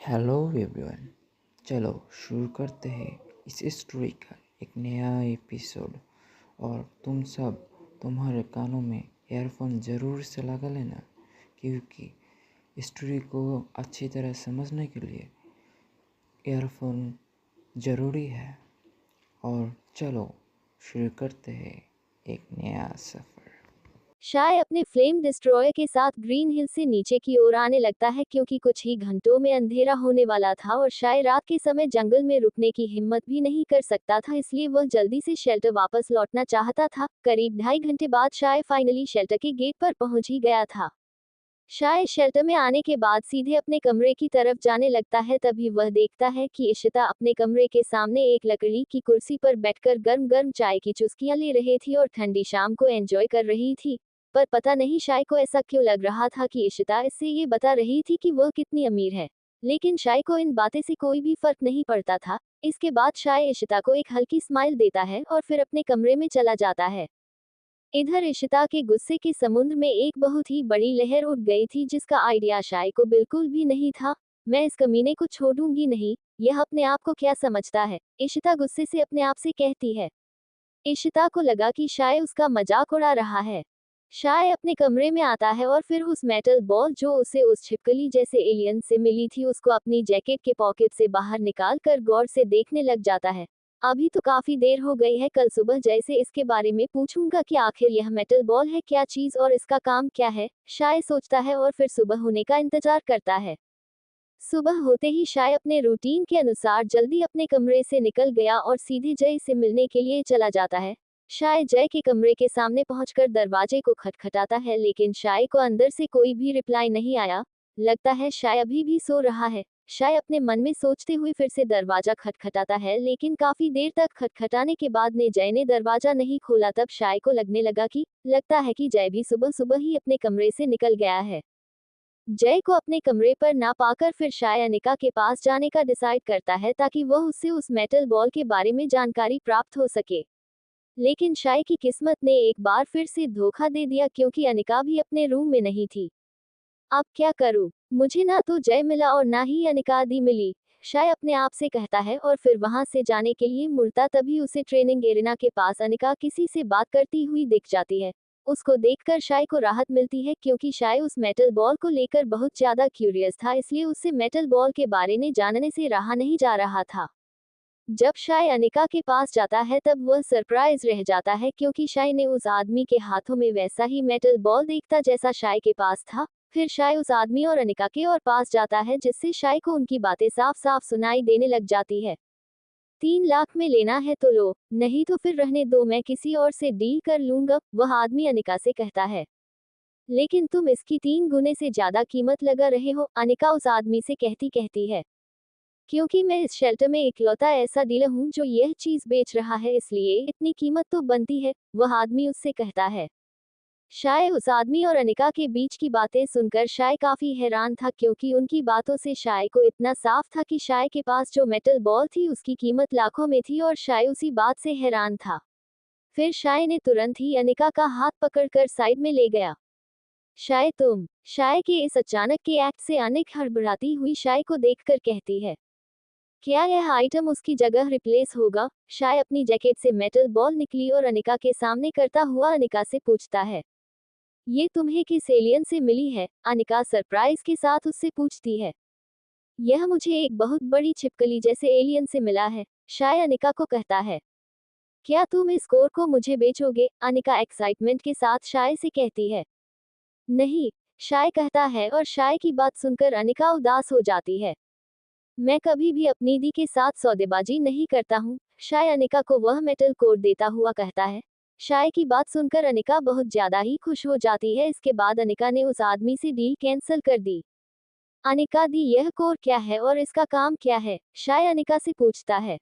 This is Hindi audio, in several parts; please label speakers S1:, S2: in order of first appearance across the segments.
S1: Hello everyone. चलो शुरू करते हैं इस स्टोरी का एक नया एपिसोड। और तुम सब तुम्हारे कानों में ईयरफोन ज़रूर से लगा लेना, क्योंकि स्टोरी को अच्छी तरह समझने के लिए ईयरफोन ज़रूरी है। और चलो शुरू करते हैं एक नया सफ़र।
S2: शाय अपने फ्लेम डिस्ट्रॉयर के साथ ग्रीन हिल से नीचे की ओर आने लगता है क्योंकि कुछ ही घंटों में अंधेरा होने वाला था और शाय रात के समय जंगल में रुकने की हिम्मत भी नहीं कर सकता था, इसलिए वह जल्दी से शेल्टर वापस लौटना चाहता था। करीब 2.5 घंटे बाद शाय फाइनली शेल्टर के गेट पर पहुंच ही गया था। शाय शेल्टर में आने के बाद सीधे अपने कमरे की तरफ जाने लगता है, तभी वह देखता है कि इशिता अपने कमरे के सामने एक लकड़ी की कुर्सी पर बैठकर गर्म गर्म चाय की चुस्कियां ले रही थी और ठंडी शाम को एंजॉय कर रही थी। पर पता नहीं शाय को ऐसा क्यों लग रहा था कि इशिता इससे ये बता रही थी कि वह कितनी अमीर है, लेकिन शाय को इन बातें से कोई भी फर्क नहीं पड़ता था। इसके बाद शाय इशिता को एक हल्की स्माइल देता है और फिर अपने कमरे में चला जाता है। इधर इशिता के गुस्से के समुद्र में एक बहुत ही बड़ी लहर उठ गई थी, जिसका आइडिया शाय को बिल्कुल भी नहीं था। मैं इस कमीने को छोड़ूंगी नहीं, यह अपने आप को क्या समझता है, इशिता गुस्से से अपने आप से कहती है। इशिता को लगा कि शाय उसका मजाक उड़ा रहा है। शाय अपने कमरे में आता है और फिर उस मेटल बॉल जो उसे उस छिपकली जैसे एलियन से मिली थी उसको अपनी जैकेट के पॉकेट से बाहर निकाल कर गौर से देखने लग जाता है। अभी तो काफी देर हो गई है, कल सुबह जैसे इसके बारे में पूछूंगा कि आखिर यह मेटल बॉल है क्या चीज और इसका काम क्या है, शाय सोचता है और फिर सुबह होने का इंतजार करता है। सुबह होते ही शाय अपने रूटीन के अनुसार जल्दी अपने कमरे से निकल गया और सीधे जय से मिलने के लिए चला जाता है। शाय जय के कमरे के सामने पहुंचकर दरवाजे को खटखटाता है, लेकिन शाय को अंदर से कोई भी रिप्लाई नहीं आया। लगता है शाय अभी भी सो रहा है। शाय अपने मन में सोचते हुए फिर से दरवाजा खटखटाता है, लेकिन काफी देर तक खटखटाने के बाद जय ने दरवाजा नहीं खोला। तब शाय को लगने लगा कि लगता है कि जय भी सुबह सुबह ही अपने कमरे से निकल गया है। जय को अपने कमरे पर ना पाकर फिर शाय अनिका के पास जाने का डिसाइड करता है, ताकि वह उससे उस मेटल बॉल के बारे में जानकारी प्राप्त हो सके। लेकिन शाय की किस्मत ने एक बार फिर से धोखा दे दिया, क्योंकि अनिका भी अपने रूम में नहीं थी। अब क्या करूं? मुझे ना तो जय मिला और ना ही अनिका दी मिली, शाय अपने आप से कहता है और फिर वहां से जाने के लिए मुड़ता, तभी उसे ट्रेनिंग एरिना के पास अनिका किसी से बात करती हुई दिख जाती है। उसको देखकर शाय को राहत मिलती है, क्योंकि शाय उस मेटल बॉल को लेकर बहुत ज्यादा क्यूरियस था, इसलिए उससे मेटल बॉल के बारे में जानने से रहा नहीं जा रहा था। जब शाय अनिका के पास जाता है तब वह सरप्राइज रह जाता है, क्योंकि शाय ने उस आदमी के हाथों में वैसा ही मेटल बॉल देखता जैसा शाय के पास था। फिर शाय उस आदमी और अनिका के और पास जाता है, जिससे शाय को उनकी बातें साफ साफ सुनाई देने लग जाती है। 3 लाख में लेना है तो लो, नहीं तो फिर रहने दो, मैं किसी और से डील कर लूंगा, वह आदमी अनिका से कहता है। लेकिन तुम इसकी 3 गुने से ज्यादा कीमत लगा रहे हो, अनिका उस आदमी से कहती कहती है। क्योंकि मैं इस शेल्टर में इकलौता ऐसा डीलर हूँ जो यह चीज बेच रहा है, इसलिए इतनी कीमत तो बनती है, वह आदमी उससे कहता है। शाय उस आदमी और अनिका के बीच की बातें सुनकर शाय काफी हैरान था, क्योंकि उनकी बातों से शाय को इतना साफ था कि शाय के पास जो मेटल बॉल थी उसकी कीमत लाखों में थी, और शाय उसी बात से हैरान था। फिर शाय ने तुरंत ही अनिका का हाथ पकड़कर साइड में ले गया। शाय के इस अचानक के एक्ट से अनिक हड़बड़ाती हुई शाय को देखकर कहती है। क्या यह आइटम उसकी जगह रिप्लेस होगा? शाय अपनी जैकेट से मेटल बॉल निकली और अनिका के सामने करता हुआ अनिका से पूछता है। ये तुम्हें किस एलियन से मिली है? अनिका सरप्राइज के साथ उससे पूछती है। यह मुझे एक बहुत बड़ी छिपकली जैसे एलियन से मिला है, शाय अनिका को कहता है। क्या तुम इस कोर को मुझे बेचोगे? अनिका एक्साइटमेंट के साथ शाय से कहती है। नहीं, शाय कहता है, और शाय की बात सुनकर अनिका उदास हो जाती है। मैं कभी भी अपनी दी के साथ सौदेबाजी नहीं करता हूँ, शाय अनिका को वह मेटल कोड देता हुआ कहता है। शाय की बात सुनकर अनिका बहुत ज्यादा ही खुश हो जाती है। इसके बाद अनिका ने उस आदमी से डील कैंसिल कर दी। अनिका दी, यह कोर क्या है और इसका काम क्या है? शाय अनिका से पूछता है।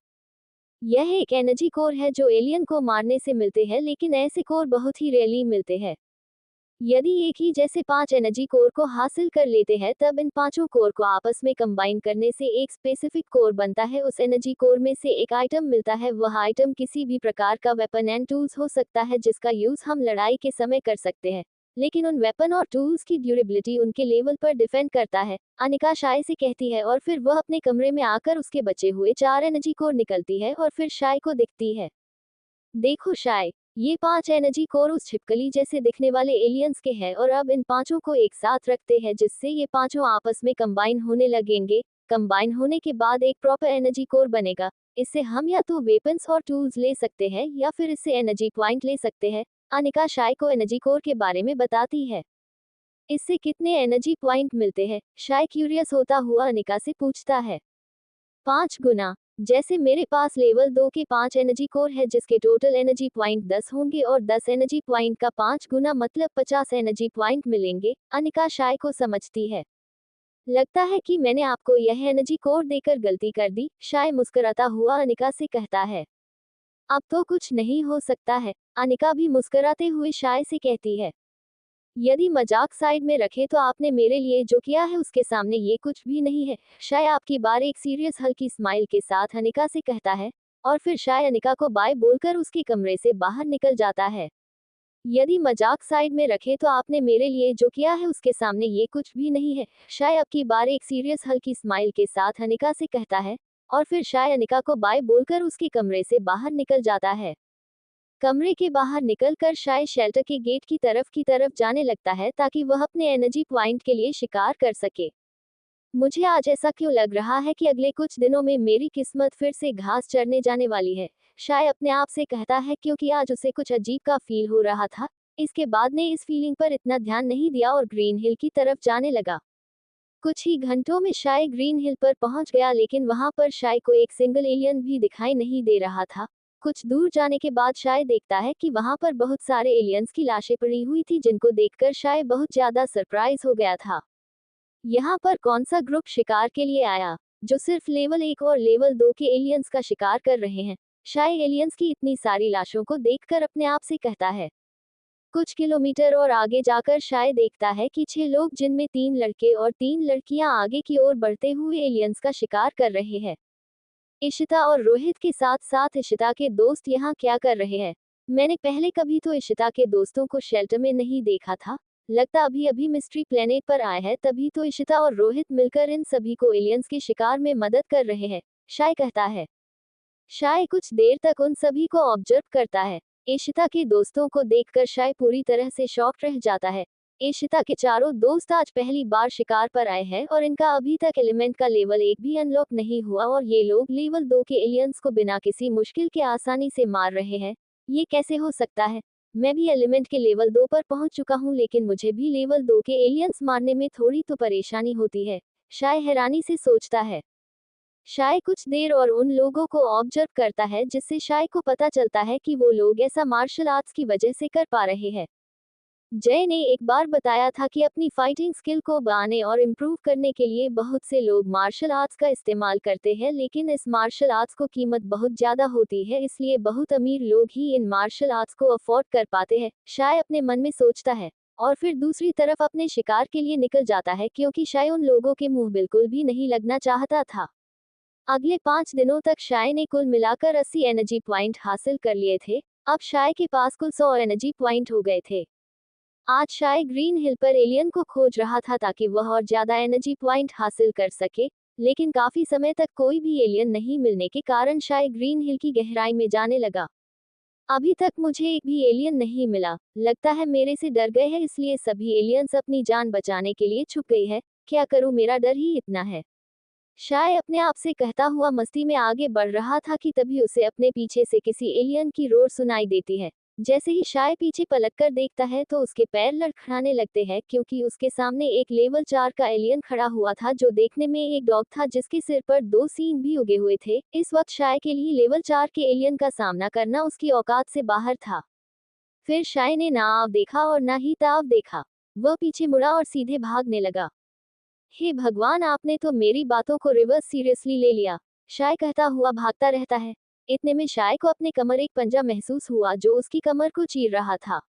S2: यह एक एनर्जी कोर है जो एलियन को मारने से मिलते हैं, लेकिन ऐसे कोर बहुत ही रेयरली मिलते हैं। यदि एक ही जैसे 5 एनर्जी कोर को हासिल कर लेते हैं, तब इन पांचों कोर को आपस में कंबाइन करने से एक स्पेसिफिक कोर बनता है। उस एनर्जी कोर में से एक आइटम मिलता है, वह आइटम किसी भी प्रकार का वेपन एंड टूल्स हो सकता है, जिसका यूज हम लड़ाई के समय कर सकते हैं। लेकिन उन वेपन और टूल्स की ड्यूरेबिलिटी उनके लेवल पर डिपेंड करता है, अनिका शाय से कहती है, और फिर वह अपने कमरे में आकर उसके बचे हुए 4 एनर्जी कोर निकलती है और फिर शाय को दिखती है। देखो शाय, ये 5 एनर्जी कोर उस छिपकली जैसे दिखने वाले एलियंस के हैं और अब इन पांचों को एक साथ रखते हैं जिससे ये पांचों आपस में कंबाइन होने लगेंगे। कंबाइन होने के बाद एक प्रॉपर एनर्जी कोर बनेगा। इससे हम या तो वेपन्स और टूल्स ले सकते हैं या फिर इससे एनर्जी पॉइंट ले सकते हैं। अनिका शाय को एनर्जी कोर के बारे में बताती है। इससे कितने एनर्जी पॉइंट मिलते हैं? शाय क्यूरियस होता हुआ अनिका से पूछता है। 5 गुना। जैसे मेरे पास लेवल 2 के 5 एनर्जी कोर है जिसके टोटल एनर्जी पॉइंट 10 होंगे और 10 एनर्जी पॉइंट का 5 गुना मतलब 50 एनर्जी पॉइंट मिलेंगे। अनिका शाय को समझती है। लगता है कि मैंने आपको यह एनर्जी कोर देकर गलती कर दी, शाय मुस्कुराता हुआ अनिका से कहता है। अब तो कुछ नहीं हो सकता है, अनिका भी मुस्कुराते हुए शाय से कहती है। यदि मजाक साइड में रखे तो आपने मेरे लिए जो किया है उसके सामने ये कुछ भी नहीं है। शाय आपकी बार एक सीरियस हल्की स्माइल के साथ अनिका से कहता है और फिर शाय अनिका को बाय बोलकर उसके कमरे से बाहर निकल जाता है। यदि मजाक साइड में रखे तो आपने मेरे लिए जो किया है उसके सामने ये कुछ भी नहीं है। शाय आपकी बार एक सीरियस हल्की स्माइल के साथ अनिका से कहता है और फिर शाय अनिका को बाय बोलकर उसके कमरे से बाहर निकल जाता है। कमरे के बाहर निकलकर शाय शेल्टर के गेट की तरफ जाने लगता है ताकि वह अपने एनर्जी पॉइंट के लिए शिकार कर सके। मुझे आज ऐसा क्यों लग रहा है कि अगले कुछ दिनों में मेरी किस्मत फिर से घास चढ़ने जाने वाली है, शाय अपने आप से कहता है क्योंकि आज उसे कुछ अजीब का फील हो रहा था। इसके बाद ने इस फीलिंग पर इतना ध्यान नहीं दिया और ग्रीन हिल की तरफ जाने लगा। कुछ ही घंटों में शाय ग्रीन हिल पर पहुंच गया लेकिन वहां पर शाय को एक सिंगल एलियन भी दिखाई नहीं दे रहा था। कुछ दूर जाने के बाद शाय देखता है कि वहां पर बहुत सारे एलियंस की लाशें पड़ी हुई थी जिनको देखकर शाय बहुत ज्यादा सरप्राइज हो गया था। यहाँ पर कौन सा ग्रुप शिकार के लिए आया जो सिर्फ लेवल 1 और लेवल 2 के एलियंस का शिकार कर रहे हैं? शाय एलियंस की इतनी सारी लाशों को देखकर अपने आप से कहता है। कुछ किलोमीटर और आगे जाकर शाय देखता है कि 6 लोग जिनमें 3 लड़के और 3 लड़कियां आगे की ओर बढ़ते हुए एलियंस का शिकार कर रहे हैं। इशिता और रोहित के साथ साथ इशिता के दोस्त यहाँ क्या कर रहे हैं? मैंने पहले कभी तो इशिता के दोस्तों को शेल्टर में नहीं देखा था। लगता अभी अभी मिस्ट्री प्लेनेट पर आए हैं तभी तो इशिता और रोहित मिलकर इन सभी को एलियंस के शिकार में मदद कर रहे हैं, शाय कहता है। शाय कुछ देर तक उन सभी को ऑब्जर्व करता है। इशिता के दोस्तों को देखकर शाय पूरी तरह से शॉक रह जाता है। इशिता के चारों दोस्त आज पहली बार शिकार पर आए हैं और इनका अभी तक एलिमेंट का लेवल 1 भी अनलॉक नहीं हुआ और ये लोग लेवल 2 के एलियंस को बिना किसी मुश्किल के आसानी से मार रहे हैं। ये कैसे हो सकता है? मैं भी एलिमेंट के लेवल 2 पर पहुंच चुका हूं लेकिन मुझे भी लेवल 2 के एलियंस मारने में थोड़ी तो परेशानी होती है, शाय हैरानी से सोचता है। शाय कुछ देर और उन लोगों को ऑब्जर्व करता है जिससे शाय को पता चलता है कि वो लोग ऐसा मार्शल आर्ट्स की वजह से कर पा रहे हैं। जय ने एक बार बताया था कि अपनी फाइटिंग स्किल को बढ़ाने और इम्प्रूव करने के लिए बहुत से लोग मार्शल आर्ट्स का इस्तेमाल करते हैं लेकिन इस मार्शल आर्ट्स को कीमत बहुत ज्यादा होती है इसलिए बहुत अमीर लोग ही इन मार्शल आर्ट्स को अफोर्ड कर पाते हैं, शाय अपने मन में सोचता है और फिर दूसरी तरफ अपने शिकार के लिए निकल जाता है क्योंकि शाय उन लोगों के मुंह बिल्कुल भी नहीं लगना चाहता था। अगले 5 दिनों तक शाय ने कुल मिलाकर 80 एनर्जी पॉइंट हासिल कर लिए थे। अब शाय के पास कुल 100 एनर्जी पॉइंट हो गए थे। आज शाय ग्रीन हिल पर एलियन को खोज रहा था ताकि वह और ज्यादा एनर्जी पॉइंट हासिल कर सके, लेकिन काफी समय तक कोई भी एलियन नहीं मिलने के कारण शाय ग्रीन हिल की गहराई में जाने लगा। अभी तक मुझे एक भी एलियन नहीं मिला, लगता है मेरे से डर गए हैं इसलिए सभी एलियंस अपनी जान बचाने के लिए छुप गई है। क्या करूं, मेरा डर ही इतना है, शाय अपने आप से कहता हुआ मस्ती में आगे बढ़ रहा था कि तभी उसे अपने पीछे से किसी एलियन की रोर सुनाई देती है। जैसे ही शाय पीछे पलटकर देखता है तो उसके पैर लड़खड़ाने लगते हैं क्योंकि उसके सामने एक लेवल 4 का एलियन खड़ा हुआ था जो देखने में एक डॉग था जिसके सिर पर 2 सींग भी उगे हुए थे। इस वक्त शाय के लिए लेवल 4 के एलियन का सामना करना उसकी औकात से बाहर था। फिर शाय ने ना आव देखा और ना ही ताव देखा, वह पीछे मुड़ा और सीधे भागने लगा। हे भगवान, आपने तो मेरी बातों को रिवर्स सीरियसली ले लिया, शाय कहता हुआ भागता रहता है। इतने में शाय को अपने कमर एक पंजा महसूस हुआ जो उसकी कमर को चीर रहा था।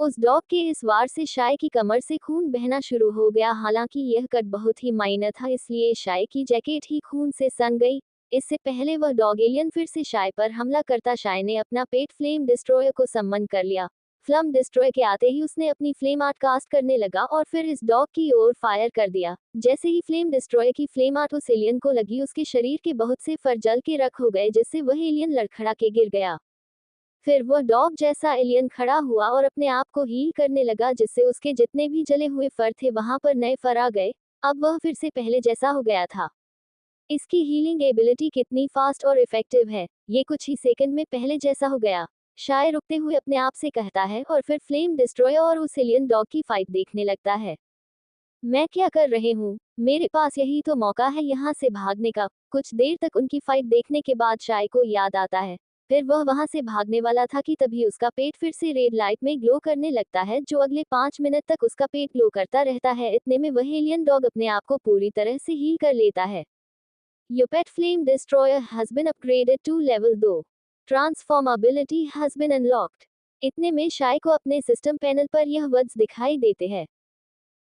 S2: उस डॉग के इस वार से शाय की कमर से खून बहना शुरू हो गया। हालांकि यह कट बहुत ही माइनर था इसलिए शाय की जैकेट ही खून से सन गई। इससे पहले वह डॉग एलियन फिर से शाय पर हमला करता, शाय ने अपना पेट फ्लेम डिस्ट्रॉयर को सम्मन कर लिया। फ्लम डिस्ट्रॉय के आते ही उसने अपनी फ्लेम आर्ट कास्ट करने लगा और फिर इस डॉग की ओर फायर कर दिया। जैसे ही फ्लेम डिस्ट्रॉय की फ्लेम आर्ट उस एलियन को लगी, उसके शरीर के बहुत से फर जल के रख हो गए, जिससे वह एलियन लड़खड़ा के गिर गया। फिर वह डॉग जैसा एलियन खड़ा हुआ और अपने आप को हील करने लगा, जिससे उसके जितने भी जले हुए फर थे वहां पर नए फर आ गए। अब वह फिर से पहले जैसा हो गया था। इसकी हीलिंग एबिलिटी कितनी फास्ट और इफेक्टिव है, ये कुछ ही सेकंड में पहले जैसा हो गया। शाय रुकते हुए अपने आप से कहता है और फिर फ्लेम डिस्ट्रॉयर और उस एलियन डॉग की फाइट देखने लगता है। मैं क्या कर रहे हूँ, मेरे पास यही तो मौका है यहाँ से भागने का। कुछ देर तक उनकी फाइट देखने के बाद शाय को याद आता है। फिर वह वहां से भागने वाला था कि तभी उसका पेट फिर से रेड लाइट में ग्लो करने लगता है, जो अगले 5 मिनट तक उसका पेट ग्लो करता रहता है। इतने में वह एलियन डॉग अपने आप को पूरी तरह से हील कर लेता है। Your pet flame destroyer has been upgraded to level 2. Transformability has been unlocked. इतने में शाय को अपने सिस्टम पैनल पर यह वर्ड्स दिखाई देते हैं।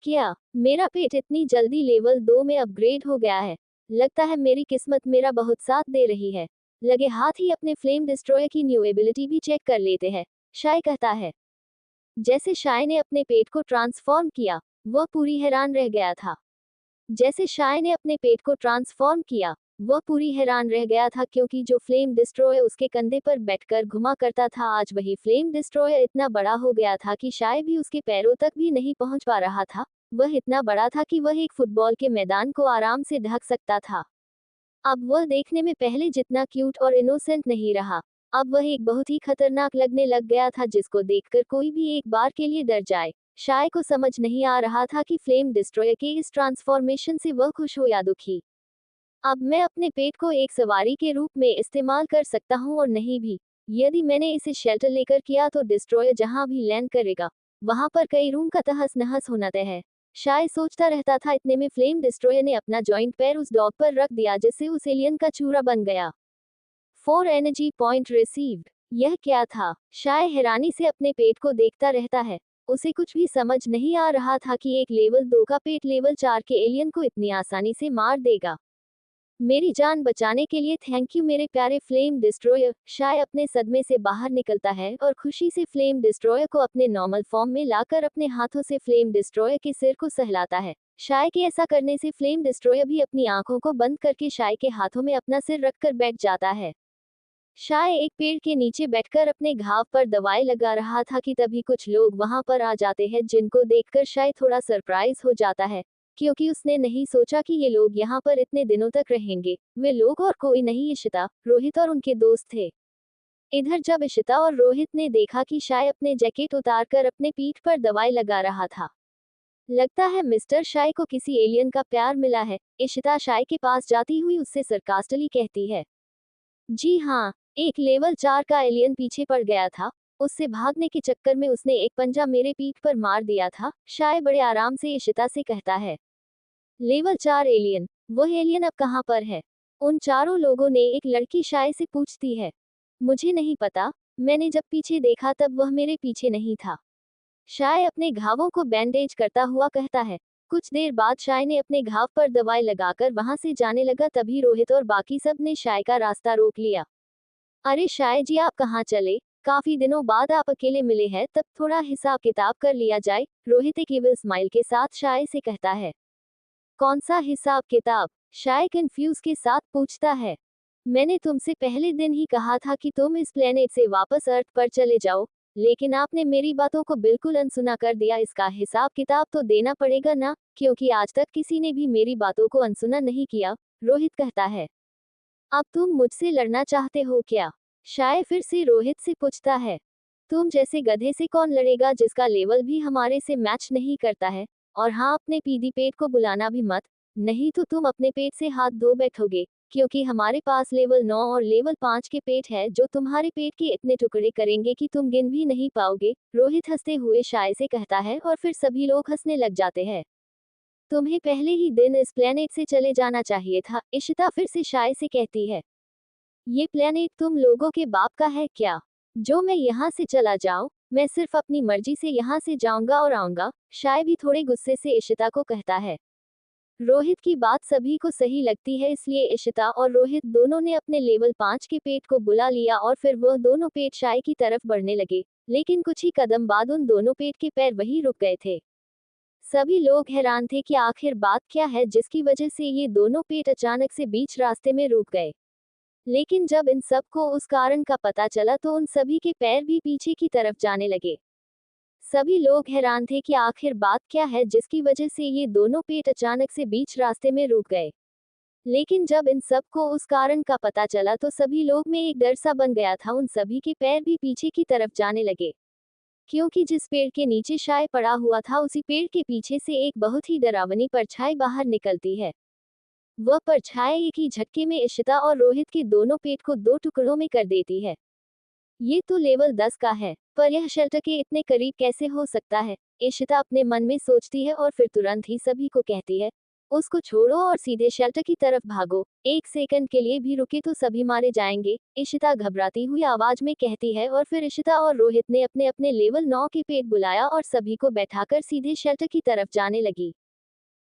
S2: क्या मेरा पेट इतनी जल्दी लेवल 2 में अपग्रेड हो गया है? लगता है मेरी किस्मत मेरा बहुत साथ दे रही है। लगे हाथ ही अपने फ्लेम डिस्ट्रॉयर की न्यू एबिलिटी भी चेक कर लेते हैं, शाय कहता है। जैसे शाय ने अपने पेट को ट्रांसफॉर्म किया, वह पूरी हैरान रह गया था। जैसे शाय ने अपने पेट को ट्रांसफॉर्म किया, वह पूरी हैरान रह गया था, क्योंकि जो फ्लेम डिस्ट्रॉयर उसके कंधे पर बैठकर घुमा करता था, आज वही फ्लेम डिस्ट्रॉयर इतना बड़ा हो गया था कि शाय भी उसके पैरों तक भी नहीं पहुंच पा रहा था। वह इतना बड़ा था कि वह एक फुटबॉल के मैदान को आराम से ढक सकता था। अब वह देखने में पहले जितना क्यूट और इनोसेंट नहीं रहा। अब वह एक बहुत ही खतरनाक लगने लग गया था, जिसको देखकर कोई भी एक बार के लिए डर जाए। शाय को समझ नहीं आ रहा था कि फ्लेम डिस्ट्रॉयर के इस ट्रांसफॉर्मेशन से वह खुश हो या दुखी। अब मैं अपने पेट को एक सवारी के रूप में इस्तेमाल कर सकता हूँ और नहीं भी। यदि मैंने इसे शेल्टर लेकर किया तो डिस्ट्रॉयर जहाँ भी लैंड करेगा, वहां पर कई रूम का तहस नहस होना तय है। शाय सोचता रहता था। इतने में फ्लेम डिस्ट्रॉयर ने अपना जॉइंट पैर उस डॉग पर रख दिया, जिससे उस एलियन का चूरा बन गया। 4 एनर्जी पॉइंट रिसीव्ड। यह क्या था? शाय हैरानी से अपने पेट को देखता रहता है। उसे कुछ भी समझ नहीं आ रहा था कि एक लेवल 2 का पेट लेवल 4 के एलियन को इतनी आसानी से मार देगा। मेरी जान बचाने के लिए थैंक यू मेरे प्यारे फ्लेम डिस्ट्रॉयर। शाय अपने सदमे से बाहर निकलता है और खुशी से फ्लेम डिस्ट्रॉयर को अपने नॉर्मल फॉर्म में लाकर अपने हाथों से फ्लेम डिस्ट्रॉयर के सिर को सहलाता है। शाय के ऐसा करने से फ्लेम डिस्ट्रॉयर भी अपनी आंखों को बंद करके शाय के हाथों में अपना सिर रखकर बैठ जाता है। शाय एक पेड़ के नीचे बैठकर अपने घाव पर दवाई लगा रहा था कि तभी कुछ लोग वहां पर आ जाते हैं, जिनको देखकर शाय थोड़ा सरप्राइज हो जाता है, क्योंकि उसने नहीं सोचा कि ये लोग यहाँ पर इतने दिनों तक रहेंगे। वे लोग और कोई नहीं, इशिता, रोहित और उनके दोस्त थे। इधर जब इशिता और रोहित ने देखा कि शाय अपने जैकेट उतारकर अपने पीठ पर दवाई लगा रहा था, लगता है मिस्टर शाय को किसी एलियन का प्यार मिला है, इशिता शाय के पास जाती हुई उससे सरकास्टली कहती है। जी हाँ, एक लेवल 4 का एलियन पीछे पड़ गया था। उससे भागने के चक्कर में उसने एक पंजा मेरे पीठ पर मार दिया था, शाय बड़े आराम से इशिता से कहता है। लेवल 4 एलियन, वह एलियन अब कहाँ पर है? उन चारों लोगों ने एक लड़की शाय से पूछती है। मुझे नहीं पता, मैंने जब पीछे देखा तब वह मेरे पीछे नहीं था। शाय अपने घावों को बैंडेज करता हुआ कहता है। कुछ देर बाद शाय ने अपने घाव पर दवाई लगाकर वहां से जाने लगा, तभी रोहित और बाकी सब ने शाय का रास्ता रोक लिया। अरे शाय जी, आप कहाँ चले? काफी दिनों बाद आप अकेले मिले हैं, तब थोड़ा हिसाब किताब कर लिया जाए, रोहित एक इविल स्माइल के साथ शाय से कहता है। कौन सा हिसाब किताब? शाय कंफ्यूज के साथ पूछता है। मैंने तुमसे पहले दिन ही कहा था कि तुम इस प्लेनेट से वापस अर्थ पर चले जाओ, लेकिन आपने मेरी बातों को बिल्कुल अनसुना कर दिया। इसका हिसाब किताब तो देना पड़ेगा ना, क्योंकि आज तक किसी ने भी मेरी बातों को अनसुना नहीं किया, रोहित कहता है। अब तुम मुझसे लड़ना चाहते हो क्या? शाय फिर से रोहित से पूछता है। तुम जैसे गधे से कौन लड़ेगा, जिसका लेवल भी हमारे से मैच नहीं करता है। और हाँ, अपने पीदी पेट को बुलाना भी मत, नहीं तो तुम अपने पेट से हाथ धो बैठोगे, क्योंकि हमारे पास लेवल 9 और लेवल 5 के पेट है, जो तुम्हारे पेट के इतने टुकड़े करेंगे कि तुम गिन भी नहीं पाओगे, रोहित हंसते हुए शाय से कहता है। और फिर सभी लोग हंसने लग जाते हैं। तुम्हें पहले ही दिन इस प्लेनेट से चले जाना चाहिए था, इशिता फिर से शाय से कहती है। ये प्लेनेट तुम लोगों के बाप का है क्या, जो मैं यहाँ से चला जाऊं? मैं सिर्फ अपनी मर्जी से यहाँ से जाऊंगा और आऊंगा, शाय भी थोड़े गुस्से से इशिता को कहता है। रोहित की बात सभी को सही लगती है, इसलिए इशिता और रोहित दोनों ने अपने लेवल 5 के पेट को बुला लिया और फिर वह दोनों पेट शाय की तरफ बढ़ने लगे। लेकिन कुछ ही कदम बाद उन दोनों पेट के पैर वहीं रुक गए थे। सभी लोग हैरान थे कि आखिर बात क्या है जिसकी वजह से ये दोनों पेट अचानक से बीच रास्ते में रुक गए। लेकिन जब इन सब को उस कारण का पता चला तो उन सभी के पैर भी पीछे की तरफ जाने लगे। सभी लोग हैरान थे कि आखिर बात क्या है जिसकी वजह से ये दोनों पेट अचानक से बीच रास्ते में रुक गए। लेकिन जब इन सब को उस कारण का पता चला तो सभी लोग में एक डर सा बन गया था, उन सभी के पैर भी पीछे की तरफ जाने लगे। क्योंकि जिस पेड़ के नीचे शाय पड़ा हुआ था उसी पेड़ के पीछे से एक बहुत ही डरावनी परछाई बाहर निकलती है। वह परछाई एक ही झटके में इशिता और रोहित के दोनों पेट को दो टुकड़ों में कर देती है। ये तो लेवल 10 का है, पर यह शेल्टर के इतने करीब कैसे हो सकता है? इशिता अपने मन में सोचती है और फिर तुरंत ही सभी को कहती है, उसको छोड़ो और सीधे शेल्टर की तरफ भागो। एक सेकंड के लिए भी रुके तो सभी मारे जाएंगे, इशिता घबराती हुई आवाज में कहती है और फिर इशिता और रोहित ने अपने अपने लेवल 9 के पेट बुलाया और सभी को बैठाकर सीधे शेल्टर की तरफ जाने लगी।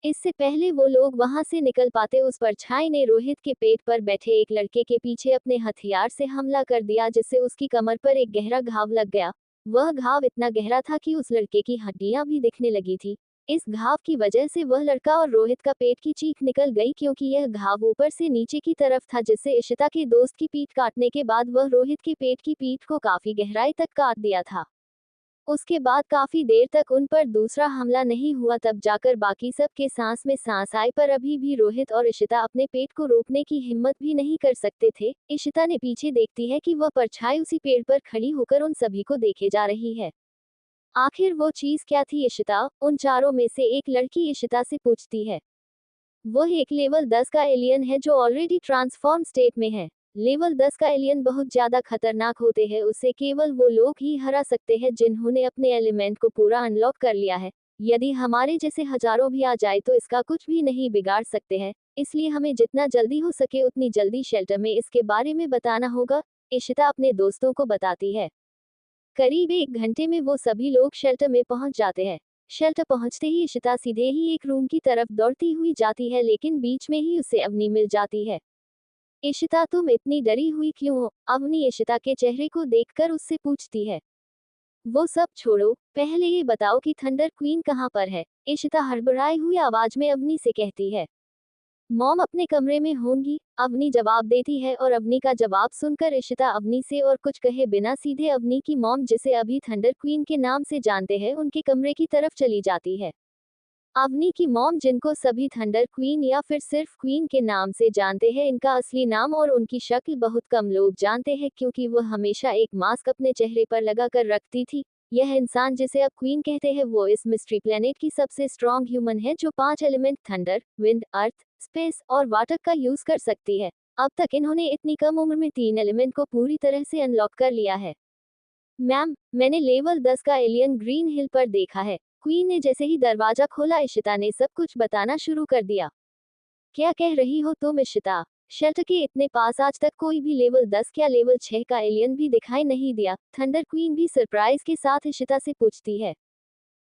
S2: इससे पहले वो लोग वहां से निकल पाते उस परछाई ने रोहित के पेट पर बैठे एक लड़के के पीछे अपने हथियार से हमला कर दिया, जिससे उसकी कमर पर एक गहरा घाव लग गया। वह घाव इतना गहरा था कि उस लड़के की हड्डियां भी दिखने लगी थी। इस घाव की वजह से वह लड़का और रोहित का पेट की चीख निकल गई, क्योंकि यह घाव ऊपर से नीचे की तरफ था, जिससे इशिता के दोस्त की पीठ काटने के बाद वह रोहित के पेट की पीठ को काफी गहराई तक काट दिया था। उसके बाद काफी देर तक उन पर दूसरा हमला नहीं हुआ, तब जाकर बाकी सब के सांस में सांस आई, पर अभी भी रोहित और इशिता अपने पेट को रोकने की हिम्मत भी नहीं कर सकते थे। इशिता ने पीछे देखती है कि वह परछाई उसी पेड़ पर खड़ी होकर उन सभी को देखे जा रही है। आखिर वो चीज क्या थी? इशिता, उन चारों में से एक लड़की इशिता से पूछती है। वह एक लेवल 10 का एलियन है जो ऑलरेडी ट्रांसफॉर्म स्टेट में है। लेवल 10 का एलियन बहुत ज्यादा खतरनाक होते हैं, उसे केवल वो लोग ही हरा सकते हैं जिन्होंने अपने एलिमेंट को पूरा अनलॉक कर लिया है। यदि हमारे जैसे हजारों भी आ जाए तो इसका कुछ भी नहीं बिगाड़ सकते हैं, इसलिए हमें जितना जल्दी हो सके उतनी जल्दी शेल्टर में इसके बारे में बताना होगा, इशिता अपने दोस्तों को बताती है। करीब 1 घंटे में वो सभी लोग शेल्टर में पहुंच जाते हैं। शेल्टर पहुंचते ही इशिता सीधे ही एक रूम की तरफ दौड़ती हुई जाती है, लेकिन बीच में ही उसे अवनी मिल जाती है। इशिता, तुम इतनी डरी हुई क्यों हो? अवनी इशिता के चेहरे को देखकर उससे पूछती है। वो सब छोड़ो, पहले ये बताओ कि थंडर क्वीन कहाँ पर है? इशिता हड़बड़ाई हुई आवाज में अवनी से कहती है। मॉम अपने कमरे में होंगी, अवनी जवाब देती है, और अवनी का जवाब सुनकर इशिता अवनी से और कुछ कहे बिना सीधे अवनी की मॉम, जिसे अभी थंडर क्वीन के नाम से जानते हैं, उनके कमरे की तरफ चली जाती है। अवनी की मॉम, जिनको सभी थंडर क्वीन या फिर सिर्फ क्वीन के नाम से जानते हैं, इनका असली नाम और उनकी शक्ल बहुत कम लोग जानते हैं, क्योंकि वह हमेशा एक मास्क अपने चेहरे पर लगा कर रखती थी। यह इंसान जिसे अब क्वीन कहते हैं वो इस मिस्ट्री प्लेनेट की सबसे स्ट्रॉन्ग ह्यूमन है, जो 5 एलिमेंट थंडर, विंड, अर्थ, स्पेस और वाटर का यूज कर सकती है। अब तक इन्होंने इतनी कम उम्र में 3 एलिमेंट को पूरी तरह से अनलॉक कर लिया है। मैम, मैंने लेवल 10 का एलियन ग्रीन हिल पर देखा है। क्वीन ने जैसे ही दरवाजा खोला इशिता ने सब कुछ बताना शुरू कर दिया। क्या कह रही हो तुम इशिता? शेल्टर के इतने पास आज तक कोई भी लेवल 10 या लेवल 6 का एलियन भी दिखाई नहीं दिया। थंडर क्वीन भी सरप्राइज के साथ इशिता से पूछती है।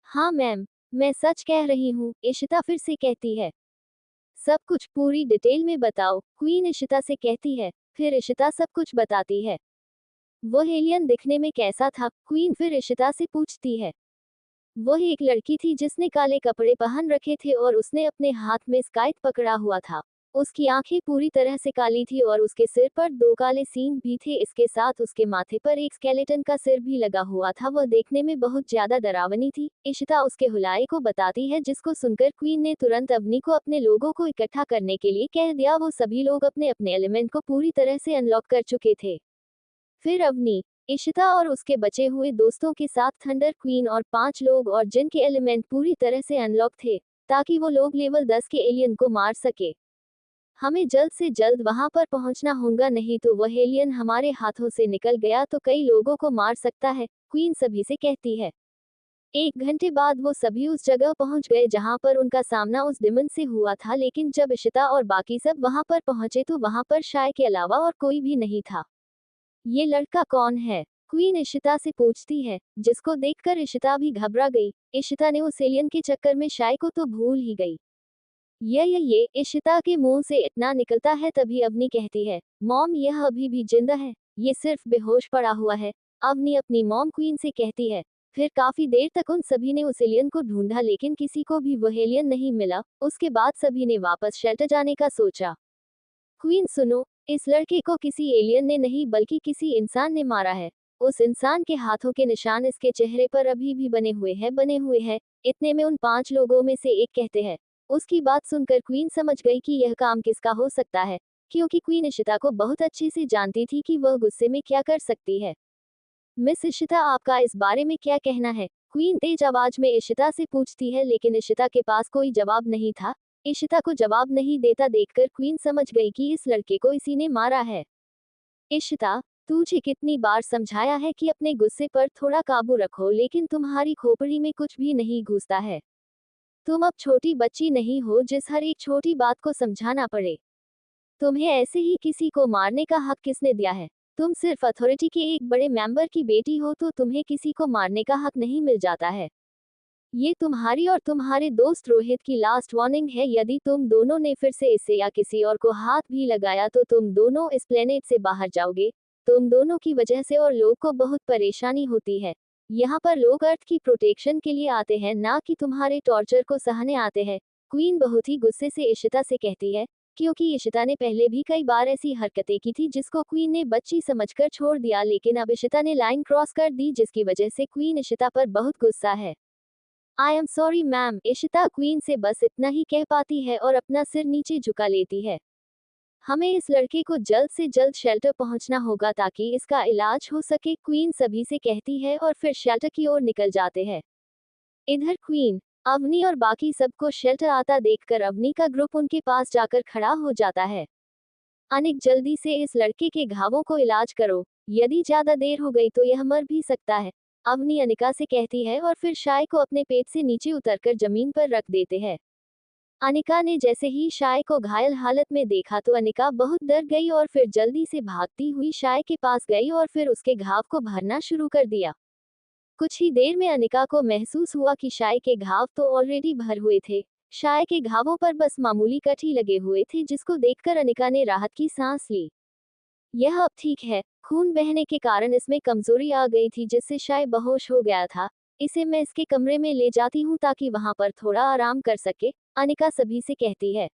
S2: हाँ मैम, मैं सच कह रही हूँ, इशिता फिर से कहती है। सब कुछ पूरी डिटेल में बताओ, क्वीन इशिता से कहती है। फिर इशिता सब कुछ बताती है। वह एलियन दिखने में कैसा था? क्वीन फिर इशिता से पूछती है। वह एक लड़की थी जिसने काले कपड़े पहन रखे थे और उसने अपने हाथ में स्काइट पकड़ा हुआ था। उसकी आंखें पूरी तरह से काली थी और उसके सिर पर 2 काले सींग भी थे। इसके साथ उसके माथे पर एक स्केलेटन का सिर भी लगा हुआ था। वह देखने में बहुत ज्यादा डरावनी थी। इशिता उसके हुलाए को बताती है, जिसको सुनकर क्वीन ने तुरंत अवनी को अपने लोगों को इकट्ठा करने के लिए कह दिया। वो सभी लोग अपने अपने एलिमेंट को पूरी तरह से अनलॉक कर चुके थे। फिर अवनी, इशिता और उसके बचे हुए दोस्तों के साथ थंडर क्वीन और 5 लोग और जिनके एलिमेंट पूरी तरह से अनलॉक थे, ताकि वो लोग लेवल 10 के एलियन को मार सके। हमें जल्द से जल्द वहां पर पहुंचना होगा, नहीं तो वह एलियन हमारे हाथों से निकल गया तो कई लोगों को मार सकता है, क्वीन सभी से कहती है। 1 घंटे बाद वो सभी उस जगह पहुंच गए जहां पर उनका सामना उस डिमन से हुआ था, लेकिन जब इशिता और बाकी सब वहां पर पहुंचे तो वहां पर शाय के अलावा और कोई भी नहीं था। ये लड़का कौन है? क्वीन इशिता से पूछती है, जिसको देखकर इशिता भी घबरा गई। इशिता ने उस एलियन के चक्कर में शाय को तो भूल ही गई। ये इशिता के मुंह से इतना निकलता है तभी अवनी कहती है, मॉम यह अभी भी जिंदा है, ये सिर्फ बेहोश पड़ा हुआ है। अवनी अपनी मॉम क्वीन से कहती है। फिर काफी देर तक उन सभी ने उस एलियन को ढूंढा लेकिन किसी को भी वह एलियन नहीं मिला। उसके बाद सभी ने वापस शेल्टर जाने का सोचा। क्वीन सुनो, इस लड़के को किसी एलियन ने नहीं बल्कि किसी इंसान ने मारा है। उस इंसान के हाथों के निशान इसके चेहरे पर अभी भी बने हुए हैं। इतने में उन 5 लोगों में से एक कहते हैं। उसकी बात सुनकर क्वीन समझ गई कि यह काम किसका हो सकता है, क्योंकि क्वीन इशिता को बहुत अच्छे से जानती थी कि वह गुस्से में क्या कर सकती है। मिस इशिता, आपका इस बारे में क्या कहना है? क्वीन तेज आवाज में इशिता से पूछती है लेकिन इशिता के पास कोई जवाब नहीं था। इशिता को जवाब नहीं देता देखकर क्वीन समझ गई कि इस लड़के को इसी ने मारा है। इशिता, तुझे कितनी बार समझाया है कि अपने गुस्से पर थोड़ा काबू रखो लेकिन तुम्हारी खोपड़ी में कुछ भी नहीं घुसता है। तुम अब छोटी बच्ची नहीं हो जिस हर एक छोटी बात को समझाना पड़े। तुम्हें ऐसे ही किसी को मारने का हक किसने दिया है? तुम सिर्फ अथॉरिटी के एक बड़े मेंबर की बेटी हो तो तुम्हें किसी को मारने का हक नहीं मिल जाता है। ये तुम्हारी और तुम्हारे दोस्त रोहित की लास्ट वार्निंग है। यदि तुम दोनों ने फिर से इसे या किसी और को हाथ भी लगाया तो तुम दोनों इस प्लेनेट से बाहर जाओगे। तुम दोनों की वजह से और लोग को बहुत परेशानी होती है। यहाँ पर लोग अर्थ की प्रोटेक्शन के लिए आते हैं, ना कि तुम्हारे टॉर्चर को सहने आते हैं। क्वीन बहुत ही गुस्से से इशिता से कहती है, क्योंकि इशिता ने पहले भी कई बार ऐसी हरकतें की थी जिसको क्वीन ने बच्ची समझकर छोड़ दिया, लेकिन अब इशिता ने लाइन क्रॉस कर दी जिसकी वजह से क्वीन इशिता पर बहुत गुस्सा है। I am sorry ma'am, Ishita queen से बस इतना ही कह पाती है और अपना सिर नीचे झुका लेती है। हमें इस लड़के को जल्द से जल्द शेल्टर पहुंचना होगा ताकि इसका इलाज हो सके, क्वीन सभी से कहती है और फिर शेल्टर की ओर निकल जाते हैं। इधर क्वीन, अवनी और बाकी सबको शेल्टर आता देखकर अवनी का ग्रुप उनके पास जाकर खड़ा हो जाता है। अनिक, जल्दी से इस लड़के के घावों को इलाज करो, यदि ज्यादा देर हो गई तो यह मर भी सकता है। अवनी अनिका से कहती है और फिर शाय को अपने पेट से नीचे उतरकर जमीन पर रख देते हैं। अनिका ने जैसे ही शाय को घायल हालत में देखा तो अनिका बहुत डर गई और फिर जल्दी से भागती हुई शाय के पास गई और फिर उसके घाव को भरना शुरू कर दिया। कुछ ही देर में अनिका को महसूस हुआ कि शाय के घाव तो ऑलरेडी भर हुए थे। शाय के घावों पर बस मामूली कट ही लगे हुए थे जिसको देखकर अनिका ने राहत की सांस ली। यह अब ठीक है। खून बहने के कारण इसमें कमजोरी आ गई थी जिससे शाय बेहोश हो गया था। इसे मैं इसके कमरे में ले जाती हूँ ताकि वहां पर थोड़ा आराम कर सके, अनिका सभी से कहती है।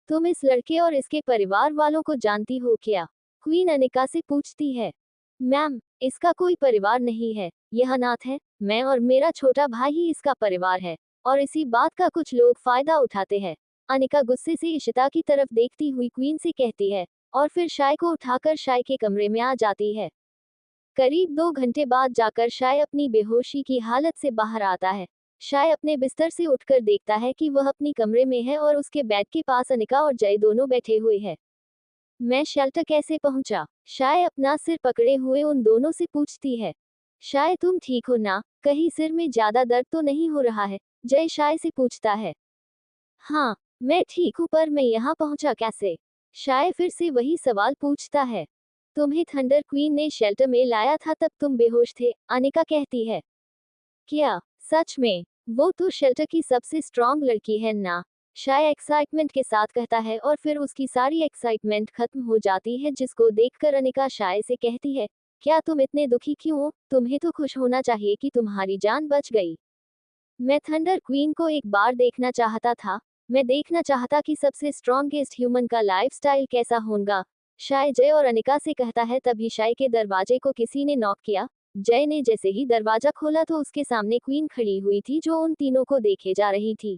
S2: तुम इस लड़के और इसके परिवार वालों को जानती हो क्या? क्वीन अनिका से पूछती है। मैम, इसका कोई परिवार नहीं है, यह अनाथ है। मैं और मेरा छोटा भाई ही इसका परिवार है और इसी बात का कुछ लोग फायदा उठाते हैं। अनिका गुस्से से इशिता की तरफ देखती हुई क्वीन से कहती है और फिर शाय को उठाकर शाय के कमरे में आ जाती है। करीब 2 घंटे बाद जाकर शाय अपनी बेहोशी की हालत से बाहर आता है। शाय अपने बिस्तर से उठकर देखता है कि वह अपनी कमरे में है और उसके बेड के पास अनिका और जय दोनों बैठे हुए हैं। मैं शेल्टर कैसे पहुंचा? शाय अपना सिर पकड़े हुए उन दोनों से पूछती है। शाय, तुम ठीक हो ना? कहीं सिर में ज्यादा दर्द तो नहीं हो रहा है? जय शाय से पूछता है। हाँ, मैं ठीक हूँ, पर मैं यहाँ पहुंचा कैसे? शाय फिर से वही सवाल पूछता है। तुम्हें थंडर क्वीन ने शेल्टर में लाया था, तब तुम बेहोश थे, अनिका कहती है। क्या? सच में? वो तो शेल्टर की सबसे स्ट्रॉन्ग लड़की है ना? शाय एक्साइटमेंट के साथ कहता है और फिर उसकी सारी एक्साइटमेंट खत्म हो जाती है जिसको देखकर अनिका शाय से कहती है, क्या तुम इतने दुखी क्यों हो? तुम्हें तो खुश होना चाहिए कि तुम्हारी जान बच गई। मैं थंडर क्वीन को एक बार देखना चाहता था। मैं देखना चाहता कि सबसे स्ट्रॉन्गेस्ट ह्यूमन का लाइफस्टाइल कैसा होगा। शाय जय और अनिका से कहता है। तभी शाय के दरवाजे को किसी ने नॉक किया। जय ने जैसे ही दरवाजा खोला तो उसके सामने क्वीन खड़ी हुई थी जो उन तीनों को देखे जा रही थी।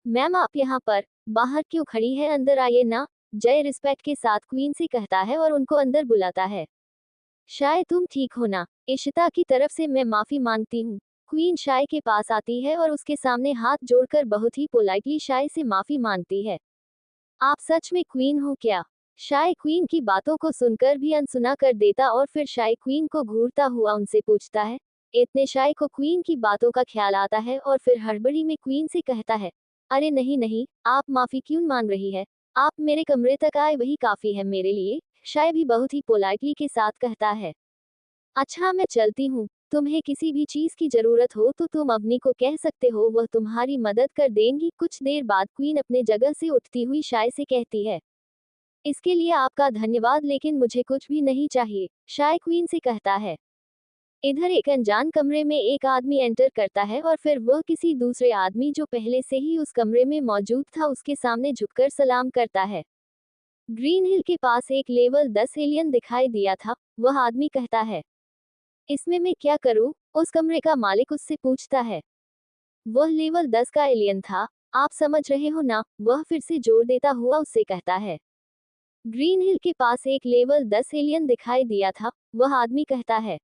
S2: मैम, आप यहाँ पर बाहर क्यों खड़ी है? अंदर आइए ना, जय रिस्पेक्ट के साथ क्वीन से कहता है और उनको अंदर बुलाता है। शाय, तुम ठीक हो ना? इशिता की तरफ से मैं माफी मांगती हूँ। क्वीन शाय के पास आती है और उसके सामने हाथ जोड़कर बहुत ही पोलाइटली शाय से माफी मांगती है। आप सच में क्वीन हो क्या? शाय क्वीन की बातों को सुनकर भी अनसुना कर देता और फिर शाय क्वीन को घूरता हुआ उनसे पूछता है। इतने शाय को क्वीन की बातों का ख्याल आता है और फिर हड़बड़ी में क्वीन से कहता है, अरे नहीं नहीं, आप माफी क्यों मांग रही है? आप मेरे कमरे तक आए वही काफी है मेरे लिए। शाय भी बहुत ही पोलाइटली के साथ कहता है। अच्छा, मैं चलती हूँ। तुम्हें किसी भी चीज की जरूरत हो तो तुम अवनी को कह सकते हो, वह तुम्हारी मदद कर देंगी। कुछ देर बाद क्वीन अपने जगह से उठती हुई शाय से कहती है, इसके लिए आपका धन्यवाद, लेकिन मुझे कुछ भी नहीं चाहिए। शाय क्वीन से कहता है। इधर एक अनजान कमरे में एक आदमी एंटर करता है और फिर वह किसी दूसरे आदमी जो पहले से ही उस कमरे में मौजूद था उसके सामने झुककर सलाम करता है। ग्रीन हिल के पास एक लेवल 10 एलियन दिखाई दिया था, वह आदमी कहता है। इसमें मैं क्या करूं? उस कमरे का मालिक उससे पूछता है। वह लेवल 10 का एलियन था, आप समझ रहे हो ना? वह फिर से जोर देता हुआ उससे कहता है। ग्रीन हिल के पास एक लेवल 10 एलियन दिखाई दिया था, वह आदमी कहता है।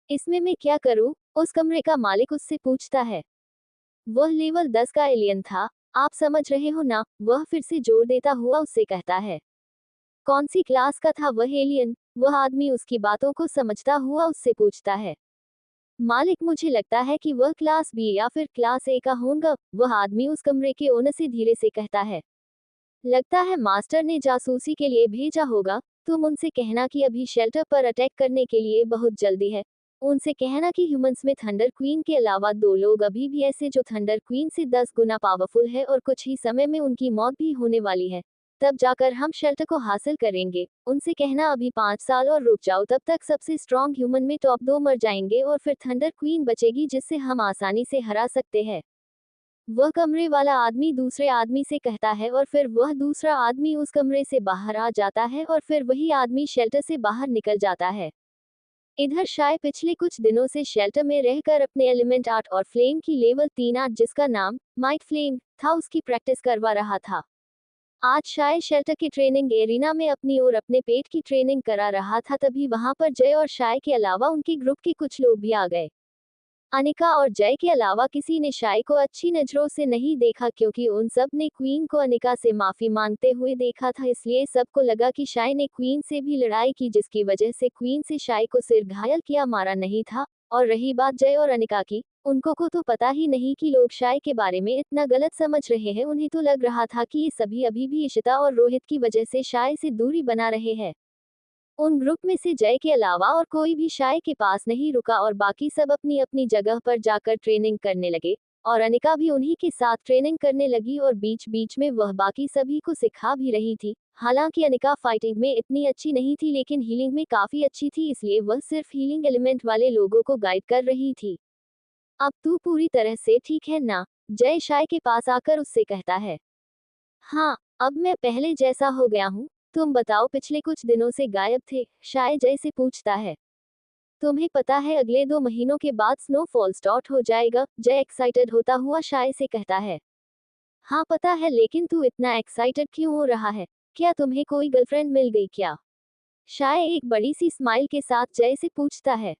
S2: इसमें मैं क्या करूं? उस कमरे का मालिक उससे पूछता है। वह लेवल 10 का एलियन था, आप समझ रहे हो ना? वह फिर से जोर देता हुआ उससे कहता है। कौन सी क्लास का था वह एलियन? वह आदमी उसकी बातों को समझता हुआ उससे पूछता है। मालिक, मुझे लगता है कि वह क्लास बी या फिर क्लास ए का होगा, वह आदमी उस कमरे के ओनर से धीरे से कहता है। लगता है मास्टर ने जासूसी के लिए भेजा होगा, तुम उनसे कहना कि अभी शेल्टर पर अटैक करने के लिए बहुत जल्दी है। उनसे कहना कि ह्यूमंस में थंडर क्वीन के अलावा 2 लोग अभी भी ऐसे जो थंडर क्वीन से 10 गुना पावरफुल है और कुछ ही समय में उनकी मौत भी होने वाली है। तब जाकर हम शेल्टर को हासिल करेंगे। उनसे कहना अभी 5 साल और रुक जाओ, तब तक सबसे स्ट्रॉन्ग ह्यूमन में टॉप 2 मर जाएंगे और फिर थंडर क्वीन बचेगी जिससे हम आसानी से हरा सकते हैं। वह कमरे वाला आदमी दूसरे आदमी से कहता है और फिर वह दूसरा आदमी उस कमरे से बाहर आ जाता है और फिर वही आदमी शेल्टर से बाहर निकल जाता है। इधर शाय पिछले कुछ दिनों से शेल्टर में रहकर अपने एलिमेंट 8 और फ्लेम की लेवल 3 8 जिसका नाम माइट फ्लेम था उसकी प्रैक्टिस करवा रहा था। आज शाय शेल्टर के ट्रेनिंग एरिना में अपनी और अपने पेट की ट्रेनिंग करा रहा था, तभी वहां पर जय और शाय के अलावा उनके ग्रुप के कुछ लोग भी आ गए। अनिका और जय के अलावा किसी ने शाय को अच्छी नजरों से नहीं देखा क्योंकि उन सब ने क्वीन को अनिका से माफी मांगते हुए देखा था, इसलिए सबको लगा कि शाय ने क्वीन से भी लड़ाई की जिसकी वजह से क्वीन से शाय को सिर घायल किया, मारा नहीं था। और रही बात जय और अनिका की, उनको को तो पता ही नहीं कि लोग शाय के बारे में इतना गलत समझ रहे हैं। उन्हें तो लग रहा था कि ये सभी अभी भी इशिता और रोहित की वजह से शाय से दूरी बना रहे हैं। उन ग्रुप में से जय के अलावा और कोई भी शाय के पास नहीं रुका और बाकी सब अपनी अपनी जगह पर जाकर ट्रेनिंग करने लगे और अनिका भी उन्हीं के साथ ट्रेनिंग करने लगी और बीच बीच में वह बाकी सभी को सिखा भी रही थी। हालांकि अनिका फाइटिंग में इतनी अच्छी नहीं थी लेकिन हीलिंग में काफी अच्छी थी, इसलिए वह सिर्फ हीलिंग एलिमेंट वाले लोगों को गाइड कर रही थी। अब तू पूरी तरह से ठीक है ना? जय शाय के पास आकर उससे कहता है। हाँ, अब मैं पहले जैसा हो गया हूँ। तुम बताओ, पिछले कुछ दिनों से गायब थे? शाय जय से पूछता है। तुम्हें पता है अगले 2 महीनों के बाद स्नोफॉल स्टार्ट हो जाएगा? जय एक्साइटेड होता हुआ शाय से कहता है। हाँ पता है, लेकिन तू इतना एक्साइटेड क्यों हो रहा है? क्या तुम्हें कोई गर्लफ्रेंड मिल गई क्या? शाय एक बड़ी सी स्माइल के साथ जय से पूछता है।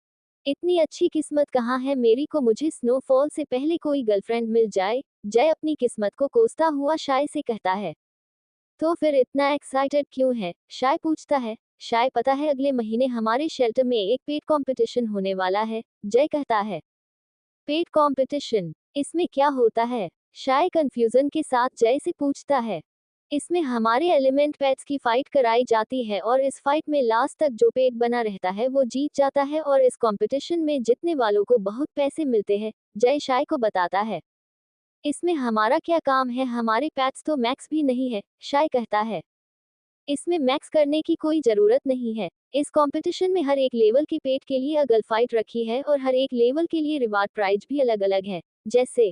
S2: इतनी अच्छी किस्मत कहाँ है मेरी को मुझे स्नोफॉल से पहले कोई गर्लफ्रेंड मिल जाए। जय अपनी किस्मत को कोसता हुआ शाय से कहता है। तो फिर इतना एक्साइटेड क्यों है? शाय पूछता है। शाय पता है अगले महीने हमारे शेल्टर में एक पेट कंपटीशन होने वाला है। जय कहता है। पेट कंपटीशन? इसमें क्या होता है? शाय कंफ्यूजन के साथ जय से पूछता है। इसमें हमारे एलिमेंट पेट्स की फाइट कराई जाती है और इस फाइट में लास्ट तक जो पेट बना रहता है वो जीत जाता है और इस कंपटीशन में जीतने वालों को बहुत पैसे मिलते हैं। जय शाय को बताता है। इसमें हमारा क्या काम है? हमारे पैट्स तो मैक्स भी नहीं है। शाय कहता है। इसमें मैक्स करने की कोई जरूरत नहीं है। इस कंपटीशन में हर एक लेवल के पेट के लिए अलग फाइट रखी है और हर एक लेवल के लिए रिवार्ड प्राइज भी अलग अलग है। जैसे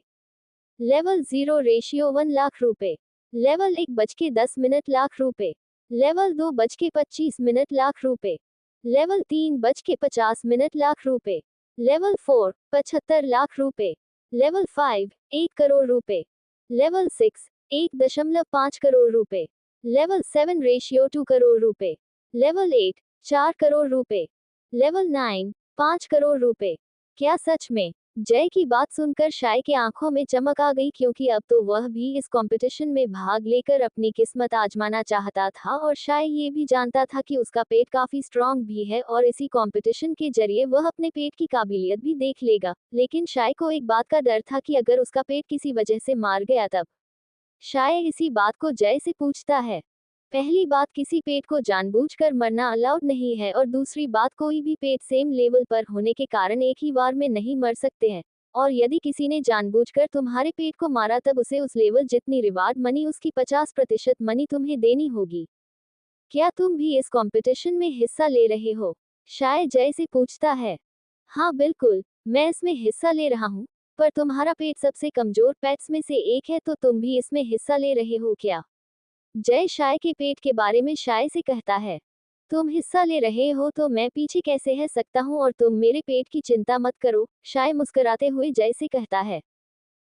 S2: लेवल 0 रेशियो 1 लाख रुपए, लेवल 1 बज के 10 मिनट लाख रुपए, लेवल 2 बज के 25 मिनट लाख रुपए, लेवल 3 बज के 50 मिनट लाख रुपए, लेवल 4 75 लाख रुपए, लेवल 5 1 करोड़ रुपए, लेवल 6 1.5 करोड़ रुपए, लेवल 7 रेशियो 2 करोड़ रुपए, लेवल 8 4 करोड़ रुपए, लेवल 9 5 करोड़ रुपए। क्या सच में? जय की बात सुनकर शाय के आंखों में चमक आ गई क्योंकि अब तो वह भी इस कंपटीशन में भाग लेकर अपनी किस्मत आजमाना चाहता था और शाय ये भी जानता था कि उसका पेट काफी स्ट्रांग भी है और इसी कंपटीशन के जरिए वह अपने पेट की काबिलियत भी देख लेगा। लेकिन शाय को एक बात का डर था कि अगर उसका पेट किसी वजह से मार गया तब। शाय इसी बात को जय से पूछता है। पहली बात, किसी पेट को जानबूझकर मरना अलाउड नहीं है, और दूसरी बात, कोई भी पेट सेम लेवल पर होने के कारण एक ही बार में नहीं मर सकते हैं। और यदि किसी ने जानबूझकर तुम्हारे पेट को मारा, तब उसे उस लेवल जितनी रिवार्ड मनी उसकी 50% मनी तुम्हें देनी होगी। क्या तुम भी इस कंपटीशन में हिस्सा ले रहे हो? शायद जय से पूछता है। हाँ बिल्कुल, मैं इसमें हिस्सा ले रहा हूँ। पर तुम्हारा पेट सबसे कमजोर पेट्स में से एक है, तो तुम भी इसमें हिस्सा ले रहे हो क्या? जय शाय के पेट के बारे में शाय से कहता है। तुम हिस्सा ले रहे हो तो मैं पीछे कैसे रह सकता हूँ, और तुम मेरे पेट की चिंता मत करो, शाय मुस्कुराते हुए जय से कहता है।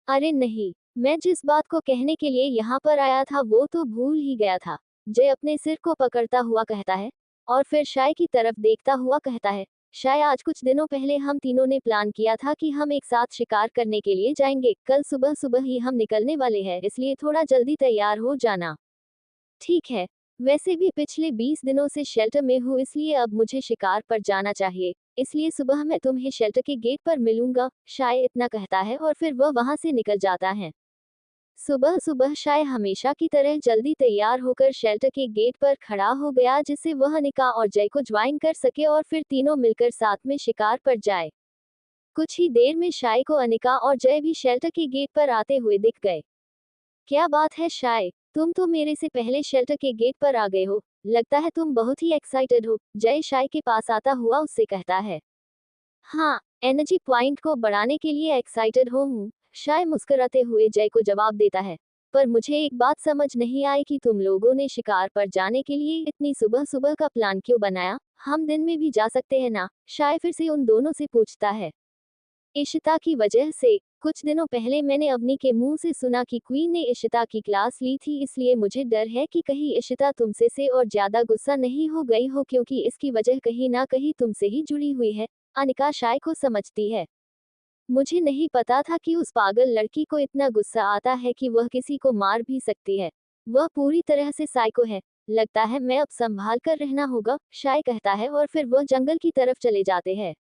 S2: अरे नहीं, मैं जिस बात को कहने के लिए यहाँ पर आया था वो तो भूल ही गया था। जय अपने सिर को पकड़ता हुआ कहता है, और फिर शाय की तरफ देखता हुआ कहता है। शाय, आज कुछ दिनों पहले हम तीनों ने प्लान किया था कि हम एक साथ शिकार करने के लिए जाएंगे। कल सुबह सुबह ही हम निकलने वाले हैं, इसलिए थोड़ा जल्दी तैयार हो जाना। ठीक है। वैसे भी पिछले 20 दिनों से शेल्टर में हूँ, इसलिए अब मुझे शिकार पर जाना चाहिए। इसलिए सुबह मैं तुम्हें शेल्टर के गेट पर मिलूंगा, शाय इतना कहता है, और फिर वह वहां से निकल जाता है। सुबह सुबह शाय हमेशा की तरह जल्दी तैयार होकर शेल्टर के गेट पर खड़ा हो गया, जिससे वह अनिका और जय को ज्वाइन कर सके और फिर तीनों मिलकर साथ में शिकार पर जाए। कुछ ही देर में शाय को अनिका और जय भी शेल्टर के गेट पर आते हुए दिख गए। क्या बात है शाय, तुम तो मेरे से पहले शेल्टर के गेट पर आ गए हो। लगता है तुम बहुत ही एक्साइटेड हो, जय शाय के पास आता हुआ उससे कहता है। हाँ, एनर्जी पॉइंट को बढ़ाने के लिए एक्साइटेड हूँ, शाय मुस्कुराते हुए जय को जवाब देता है। पर मुझे एक बात समझ नहीं आई कि तुम लोगों ने शिकार पर जाने के लिए इतनी सुबह सुबह का प्लान क्यों बनाया। हम दिन में भी जा सकते हैं ना, शाय फिर से उन दोनों से पूछता है। इशिता की वजह से। कुछ दिनों पहले मैंने अवनी के मुंह से सुना कि क्वीन ने इशिता की क्लास ली थी, इसलिए मुझे डर है कि कहीं इशिता तुमसे से और ज्यादा गुस्सा नहीं हो गई हो, क्योंकि इसकी वजह कहीं ना कहीं तुमसे ही जुड़ी हुई है। अनिका शाय को समझती है। मुझे नहीं पता था कि उस पागल लड़की को इतना गुस्सा आता है कि वह किसी को मार भी सकती है। वह पूरी तरह से साइको है। लगता है मैं अब संभाल कर रहना होगा, शाय कहता है, और फिर वह जंगल की तरफ चले जाते हैं।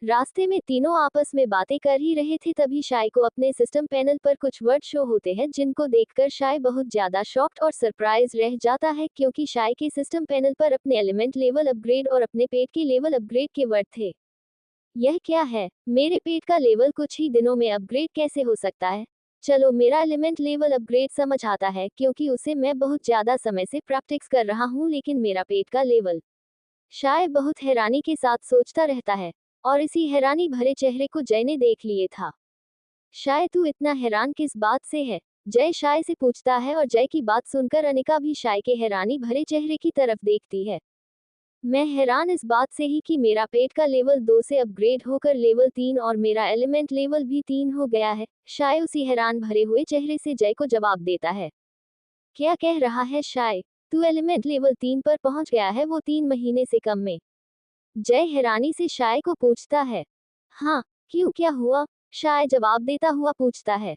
S2: रास्ते में तीनों आपस में बातें कर ही रहे थे, तभी शाय को अपने सिस्टम पैनल पर कुछ वर्ड शो होते हैं, जिनको देखकर शाय बहुत ज्यादा शॉक्ड और सरप्राइज रह जाता है, क्योंकि शाय के सिस्टम पैनल पर अपने एलिमेंट लेवल अपग्रेड और अपने पेट के लेवल अपग्रेड के वर्ड थे। यह क्या है? मेरे पेट का लेवल कुछ ही दिनों में अपग्रेड कैसे हो सकता है? चलो, मेरा एलिमेंट लेवल अपग्रेड समझ आता है, क्योंकि उसे मैं बहुत ज्यादा समय से प्रैक्टिस कर रहा हूँ, लेकिन मेरा पेट का लेवल। शाय बहुत हैरानी के साथ सोचता रहता है, और इसी हैरानी भरे चेहरे को जय ने देख लिए था। शाय, तू इतना हैरान किस बात से है? जय शाय से पूछता है, और जय की बात सुनकर अनिका भी शाय के हैरानी भरे चेहरे की तरफ देखती है। मैं हैरान इस बात से ही कि मेरा पेट का लेवल 2 से अपग्रेड होकर लेवल 3 और मेरा एलिमेंट लेवल भी 3 हो गया है, शाय उसी हैरान भरे हुए चेहरे से जय को जवाब देता है। क्या कह रहा है शाय? तू एलिमेंट लेवल 3 पर पहुंच गया है, वो 3 महीने से कम में? जय हैरानी से शाय को पूछता है। हाँ, क्यों, क्या हुआ? शाय जवाब देता हुआ पूछता है।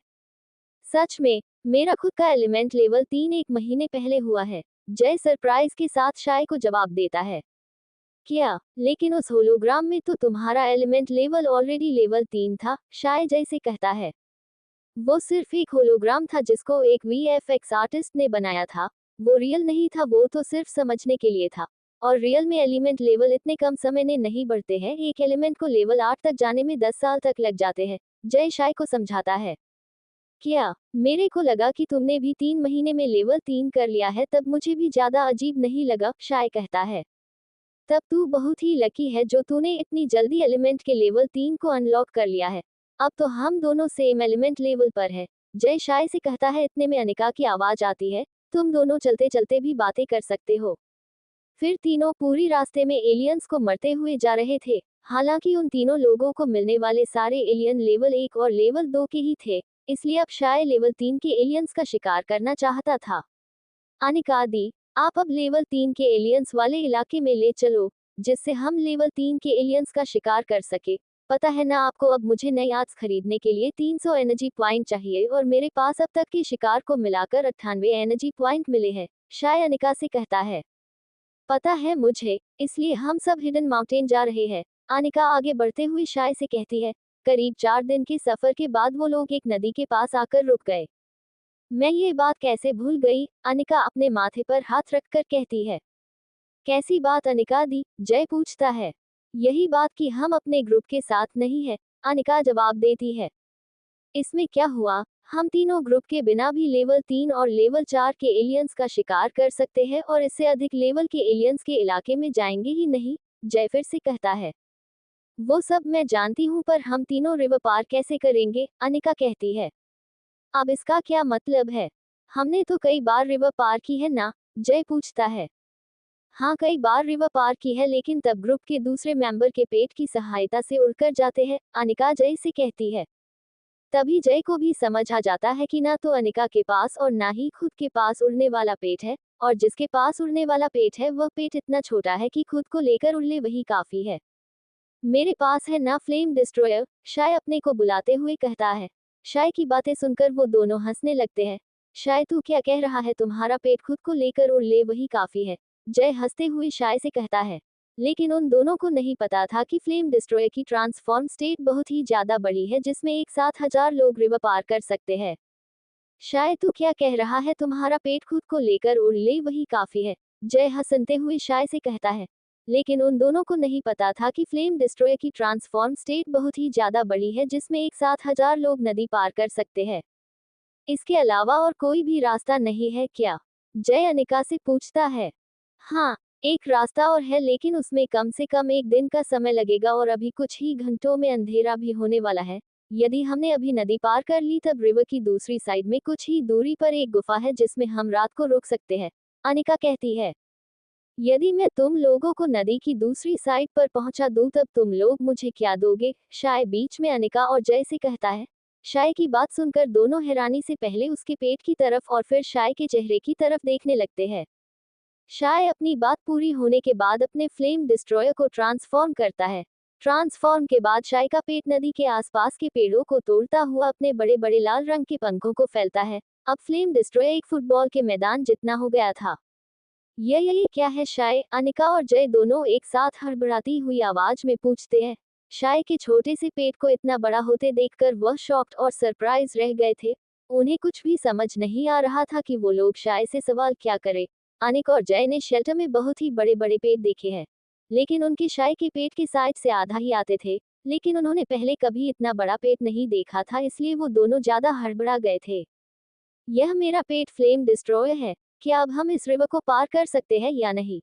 S2: सच में, मेरा खुद का एलिमेंट लेवल 3 एक महीने पहले हुआ है, जय सरप्राइज के साथ शाय को जवाब देता है। क्या? लेकिन उस होलोग्राम में तो तुम्हारा एलिमेंट लेवल ऑलरेडी लेवल 3 था, शाय जय से कहता है। वो सिर्फ एक होलोग्राम था जिसको एक वीएफएक्स आर्टिस्ट ने बनाया था। वो रियल नहीं था, वो तो सिर्फ समझने के लिए था। और रियल में एलिमेंट लेवल इतने कम समय में नहीं बढ़ते हैं, एक एलिमेंट को लेवल 8 तक जाने में 10 साल तक लग जाते हैं, जय शाय को समझाता है। क्या? मेरे को लगा कि तुमने भी 3 महीने में लेवल 3 कर लिया है, तब मुझे भी ज्यादा अजीब नहीं लगा, शाय कहता है। तब तू बहुत ही लकी है जो तूने इतनी जल्दी एलिमेंट के लेवल 3 को अनलॉक कर लिया है। अब तो हम दोनों सेम एलिमेंट लेवल पर है, जय शाय से कहता है। इतने में अनिका की आवाज आती है। तुम दोनों चलते चलते भी बातें कर सकते हो। फिर तीनों पूरी रास्ते में एलियंस को मरते हुए जा रहे थे। हालांकि उन तीनों लोगों को मिलने वाले सारे एलियन लेवल 1 और लेवल 2 के ही थे, इसलिए अब शाय लेवल 3 के एलियंस का शिकार करना चाहता था। अनिका दी, आप अब लेवल 3 के एलियंस वाले इलाके में ले चलो, जिससे हम लेवल 3 के एलियंस का शिकार कर सके। पता है ना आपको, अब मुझे नई आर्ट्स खरीदने के लिए 300 एनर्जी पॉइंट चाहिए, और मेरे पास अब तक के शिकार को मिलाकर 98 एनर्जी पॉइंट मिले हैं, शाय अनिका से कहता है। पता है मुझे, इसलिए हम सब हिडन माउंटेन जा रहे हैं, अनिका आगे बढ़ते हुए शाय से कहती है। करीब 4 दिन के सफर के बाद वो लोग एक नदी के पास आकर रुक गए। मैं ये बात कैसे भूल गई, अनिका अपने माथे पर हाथ रखकर कहती है। कैसी बात अनिका दी, जय पूछता है। यही बात कि हम अपने ग्रुप के साथ नहीं है, अनिका जवाब देती है। इसमें क्या हुआ, हम तीनों ग्रुप के बिना भी लेवल 3 और लेवल 4 के एलियंस का शिकार कर सकते हैं और इससे अधिक लेवल के एलियंस के इलाके में जाएंगे ही नहीं, जय फिर से कहता है। वो सब मैं जानती हूँ पर हम तीनों रिवर पार कैसे करेंगे, अनिका कहती है। अब इसका क्या मतलब है? हमने तो कई बार रिवर पार की है ना, जय पूछता है। हाँ कई बार रिवर पार की है लेकिन तब ग्रुप के दूसरे मेंबर के पेट की सहायता से उड़कर जाते हैं, अनिका जय से कहती है। तभी जय को भी समझ आ जाता है कि ना तो अनिका के पास और ना ही खुद के पास उड़ने वाला पेट है, और जिसके पास उड़ने वाला पेट है वह पेट इतना छोटा है कि खुद को लेकर उड़ ले वही काफी है। मेरे पास है ना फ्लेम डिस्ट्रॉयर, शाय अपने को बुलाते हुए कहता है। शाय की बातें सुनकर वो दोनों हंसने लगते हैं। शाय तू क्या कह रहा है, तुम्हारा पेट खुद को लेकर उड़ ले वही काफी है, जय हंसते हुए शाय से कहता है। लेकिन उन दोनों को नहीं पता था कि फ्लेम डिस्ट्रॉयर की ट्रांसफॉर्म स्टेट बहुत ही ज्यादा बड़ी है जिसमें एक साथ 1000 लोग रिवर पार कर सकते हैं। शाय तू क्या कह रहा है, तुम्हारा पेट खुद को लेकर उड़ ले वही काफी है, जय हंसते हुए शाय से कहता है। लेकिन उन दोनों को नहीं पता था कि फ्लेम डिस्ट्रॉयर की ट्रांसफॉर्म स्टेट बहुत ही ज्यादा बड़ी है जिसमें एक साथ 1000 लोग नदी पार कर सकते हैं। इसके अलावा और कोई भी रास्ता नहीं है क्या, जय अनिका से पूछता है। हाँ, एक रास्ता और है लेकिन उसमें कम से कम एक दिन का समय लगेगा और अभी कुछ ही घंटों में अंधेरा भी होने वाला है। यदि हमने अभी नदी पार कर ली तब रिवर की दूसरी साइड में कुछ ही दूरी पर एक गुफा है जिसमें हम रात को रुक सकते हैं, अनिका कहती है। यदि मैं तुम लोगों को नदी की दूसरी साइड पर पहुंचा दूं तब तुम लोग मुझे क्या दोगे, शाय बीच में अनिका और जय से कहता है। शाय की बात सुनकर दोनों हैरानी से पहले उसके पेट की तरफ और फिर शाय के चेहरे की तरफ देखने लगते हैं। शाय अपनी बात पूरी होने के बाद अपने फ्लेम डिस्ट्रॉयर को ट्रांसफॉर्म करता है। ट्रांसफॉर्म के बाद शाय का पेट नदी के आसपास के पेड़ों को तोड़ता हुआ अपने बड़े बड़े लाल रंग के पंखों को फैलता है। अब फ्लेम डिस्ट्रॉयर एक फुटबॉल के मैदान जितना हो गया था। ये क्या है शाय, अनिका और जय दोनों एक साथ हड़बड़ाती हुई आवाज में पूछते हैं। शाय के छोटे से पेट को इतना बड़ा होते देखकर वह शॉक्ड और सरप्राइज रह गए थे। उन्हें कुछ भी समझ नहीं आ रहा था कि वो लोग शाय से सवाल क्या करें। अनिका और जय ने शेल्टर में बहुत ही बड़े बड़े पेट देखे हैं, लेकिन उनके शाय के पेट के साइड से आधा ही आते थे। लेकिन उन्होंने पहले कभी इतना बड़ा पेट नहीं देखा था, इसलिए वो दोनों ज्यादा हड़बड़ा गए थे। यह मेरा पेट फ्लेम डिस्ट्रॉयर है, क्या अब हम इस रिवर को पार कर सकते हैं या नहीं?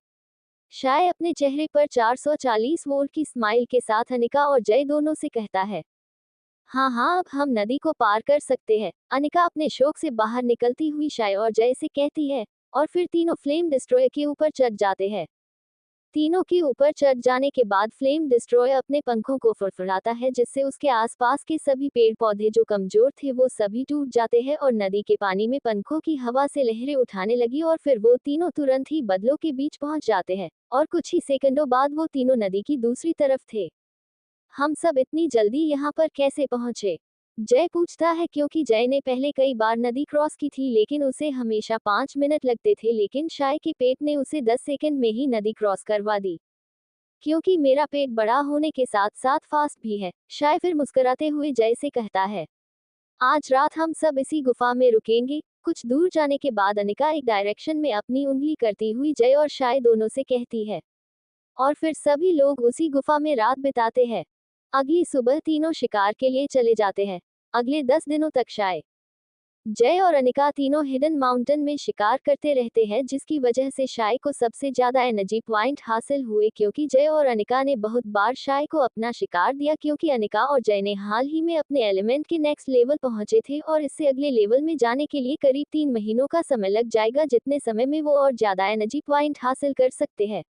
S2: शाय अपने चेहरे पर 440 वोल्ट की स्माइल के साथ अनिका और जय दोनों से कहता है। हाँ हाँ अब हम नदी को पार कर सकते हैं, अनिका अपने शौक से बाहर निकलती हुई शाय और जय से कहती है। और फिर तीनों फ्लेम डिस्ट्रॉयर के ऊपर चढ़ जाते हैं। तीनों के ऊपर चढ़ जाने के बाद फ्लेम डिस्ट्रॉयर अपने पंखों को फड़फड़ाता है जिससे उसके आसपास के सभी पेड़ पौधे जो कमजोर थे वो सभी टूट जाते हैं और नदी के पानी में पंखों की हवा से लहरें उठाने लगी और फिर वो तीनों तुरंत ही बदलों के बीच पहुंच जाते हैं और कुछ ही सेकंडों बाद वो तीनों नदी की दूसरी तरफ थे। हम सब इतनी जल्दी यहाँ पर कैसे पहुंचे, जय पूछता है क्योंकि जय ने पहले कई बार नदी क्रॉस की थी लेकिन उसे हमेशा 5 मिनट लगते थे, लेकिन शाय के पेट ने उसे 10 सेकंड में ही नदी क्रॉस करवा दी। क्योंकि मेरा पेट बड़ा होने के साथ साथ फास्ट भी है, शाय फिर मुस्कुराते हुए जय से कहता है। आज रात हम सब इसी गुफा में रुकेंगे। कुछ दूर जाने के बाद अनिका एक डायरेक्शन में अपनी उंगली करती हुई जय और शाय दोनों से कहती है। और फिर सभी लोग उसी गुफा में रात बिताते हैं। अगली सुबह तीनों शिकार के लिए चले जाते हैं। अगले 10 दिनों तक शाय, जय और अनिका तीनों हिडन माउंटेन में शिकार करते रहते हैं जिसकी वजह से शाय को सबसे ज्यादा एनर्जी पॉइंट हासिल हुए क्योंकि जय और अनिका ने बहुत बार शाय को अपना शिकार दिया क्योंकि अनिका और जय ने हाल ही में अपने एलिमेंट के नेक्स्ट लेवल पहुंचे थे और इससे अगले लेवल में जाने के लिए करीब 3 महीनों का समय लग जाएगा जितने समय में वो और ज्यादा एनर्जी पॉइंट हासिल कर सकते हैं।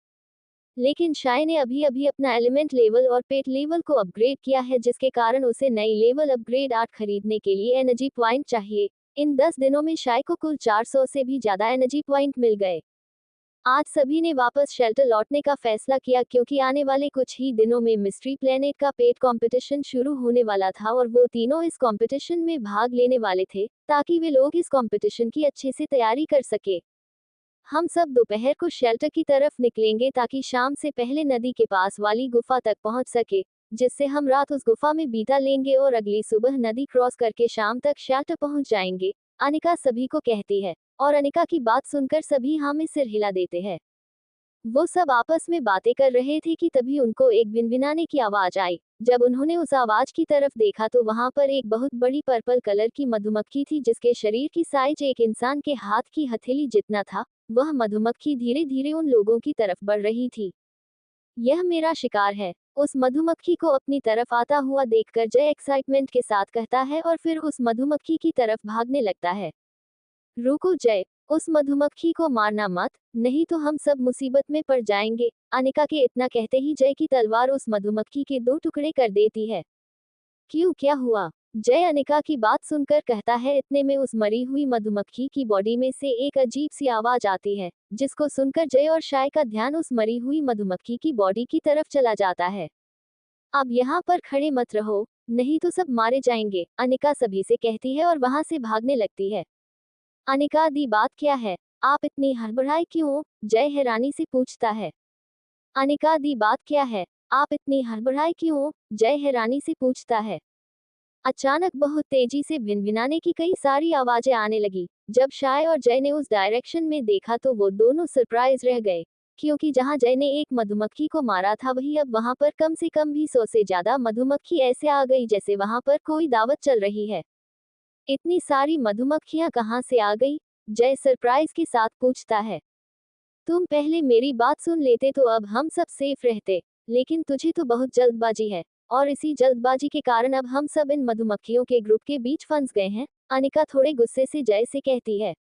S2: लेकिन शाय ने अभी अभी अपना एलिमेंट लेवल और पेट लेवल को अपग्रेड किया है जिसके कारण उसे नई लेवल अपग्रेड आर्ट खरीदने के लिए एनर्जी पॉइंट चाहिए। इन 10 दिनों में शाय को कुल 400 से भी ज्यादा एनर्जी पॉइंट मिल गए। आज सभी ने वापस शेल्टर लौटने का फैसला किया क्योंकि आने वाले कुछ ही दिनों में मिस्ट्री प्लेनेट का पेट कंपटीशन शुरू होने वाला था और वो तीनों इस कंपटीशन में भाग लेने वाले थे ताकि वे लोग इस कंपटीशन की अच्छे से तैयारी कर सके। हम सब दोपहर को शेल्टर की तरफ निकलेंगे ताकि शाम से पहले नदी के पास वाली गुफा तक पहुंच सके, जिससे हम रात उस गुफा में बीता लेंगे और अगली सुबह नदी क्रॉस करके शाम तक शेल्टर पहुंच जाएंगे। अनिका सभी को कहती है, और अनिका की बात सुनकर सभी हाँ में सिर हिला देते हैं। वो सब आपस में बातें कर रहे थे कि तभी उनको एक भिनभिनाने की आवाज आई। जब उन्होंने उस आवाज की तरफ देखा तो वहां पर एक बहुत बड़ी पर्पल कलर की मधुमक्खी थी जिसके शरीर की साइज एक इंसान के हाथ की हथेली जितना था। वह मधुमक्खी धीरे धीरे उन लोगों की तरफ बढ़ रही थी। यह मेरा शिकार है, उस मधुमक्खी को अपनी तरफ आता हुआ देखकर जय एक्साइटमेंट के साथ कहता है और फिर उस मधुमक्खी की तरफ भागने लगता है। रुको जय, उस मधुमक्खी को मारना मत, नहीं तो हम सब मुसीबत में पड़ जाएंगे। अनिका के इतना कहते ही जय की तलवार उस मधुमक्खी के 2 टुकड़े कर देती है। क्यों, क्या हुआ? जय अनिका की बात सुनकर कहता है। इतने में उस मरी हुई मधुमक्खी की बॉडी में से एक अजीब सी आवाज आती है, जिसको सुनकर जय और शाय का ध्यान उस मरी हुई मधुमक्खी की बॉडी की तरफ चला जाता है। अब यहाँ पर खड़े मत रहो, नहीं तो सब मारे जाएंगे, अनिका सभी से कहती है और वहां से भागने लगती है। अनिका दी, बात क्या है? आप इतनी हड़बड़ाए क्यों? जय हैरानी से पूछता है। अनिका दी, बात क्या है? आप इतनी हड़बड़ाए क्यों? जय हैरानी से पूछता है। अचानक बहुत तेजी से भिनभिनाने की कई सारी आवाजें आने लगी। जब शाय और जय ने उस डायरेक्शन में देखा तो वो दोनों सरप्राइज रह गए, क्योंकि जहां जय ने एक मधुमक्खी को मारा था वही अब वहां पर कम से कम भी 100 से ज्यादा मधुमक्खी ऐसे आ गई जैसे वहां पर कोई दावत चल रही है। इतनी सारी मधुमक्खियां कहाँ से आ गई? जय सरप्राइज के साथ पूछता है। तुम पहले मेरी बात सुन लेते तो अब हम सब सेफ रहते, लेकिन तुझे तो बहुत जल्दबाजी है, और इसी जल्दबाजी के कारण अब हम सब इन मधुमक्खियों के ग्रुप के बीच फंस गए हैं। अनिका थोड़े गुस्से से जय से कहती है।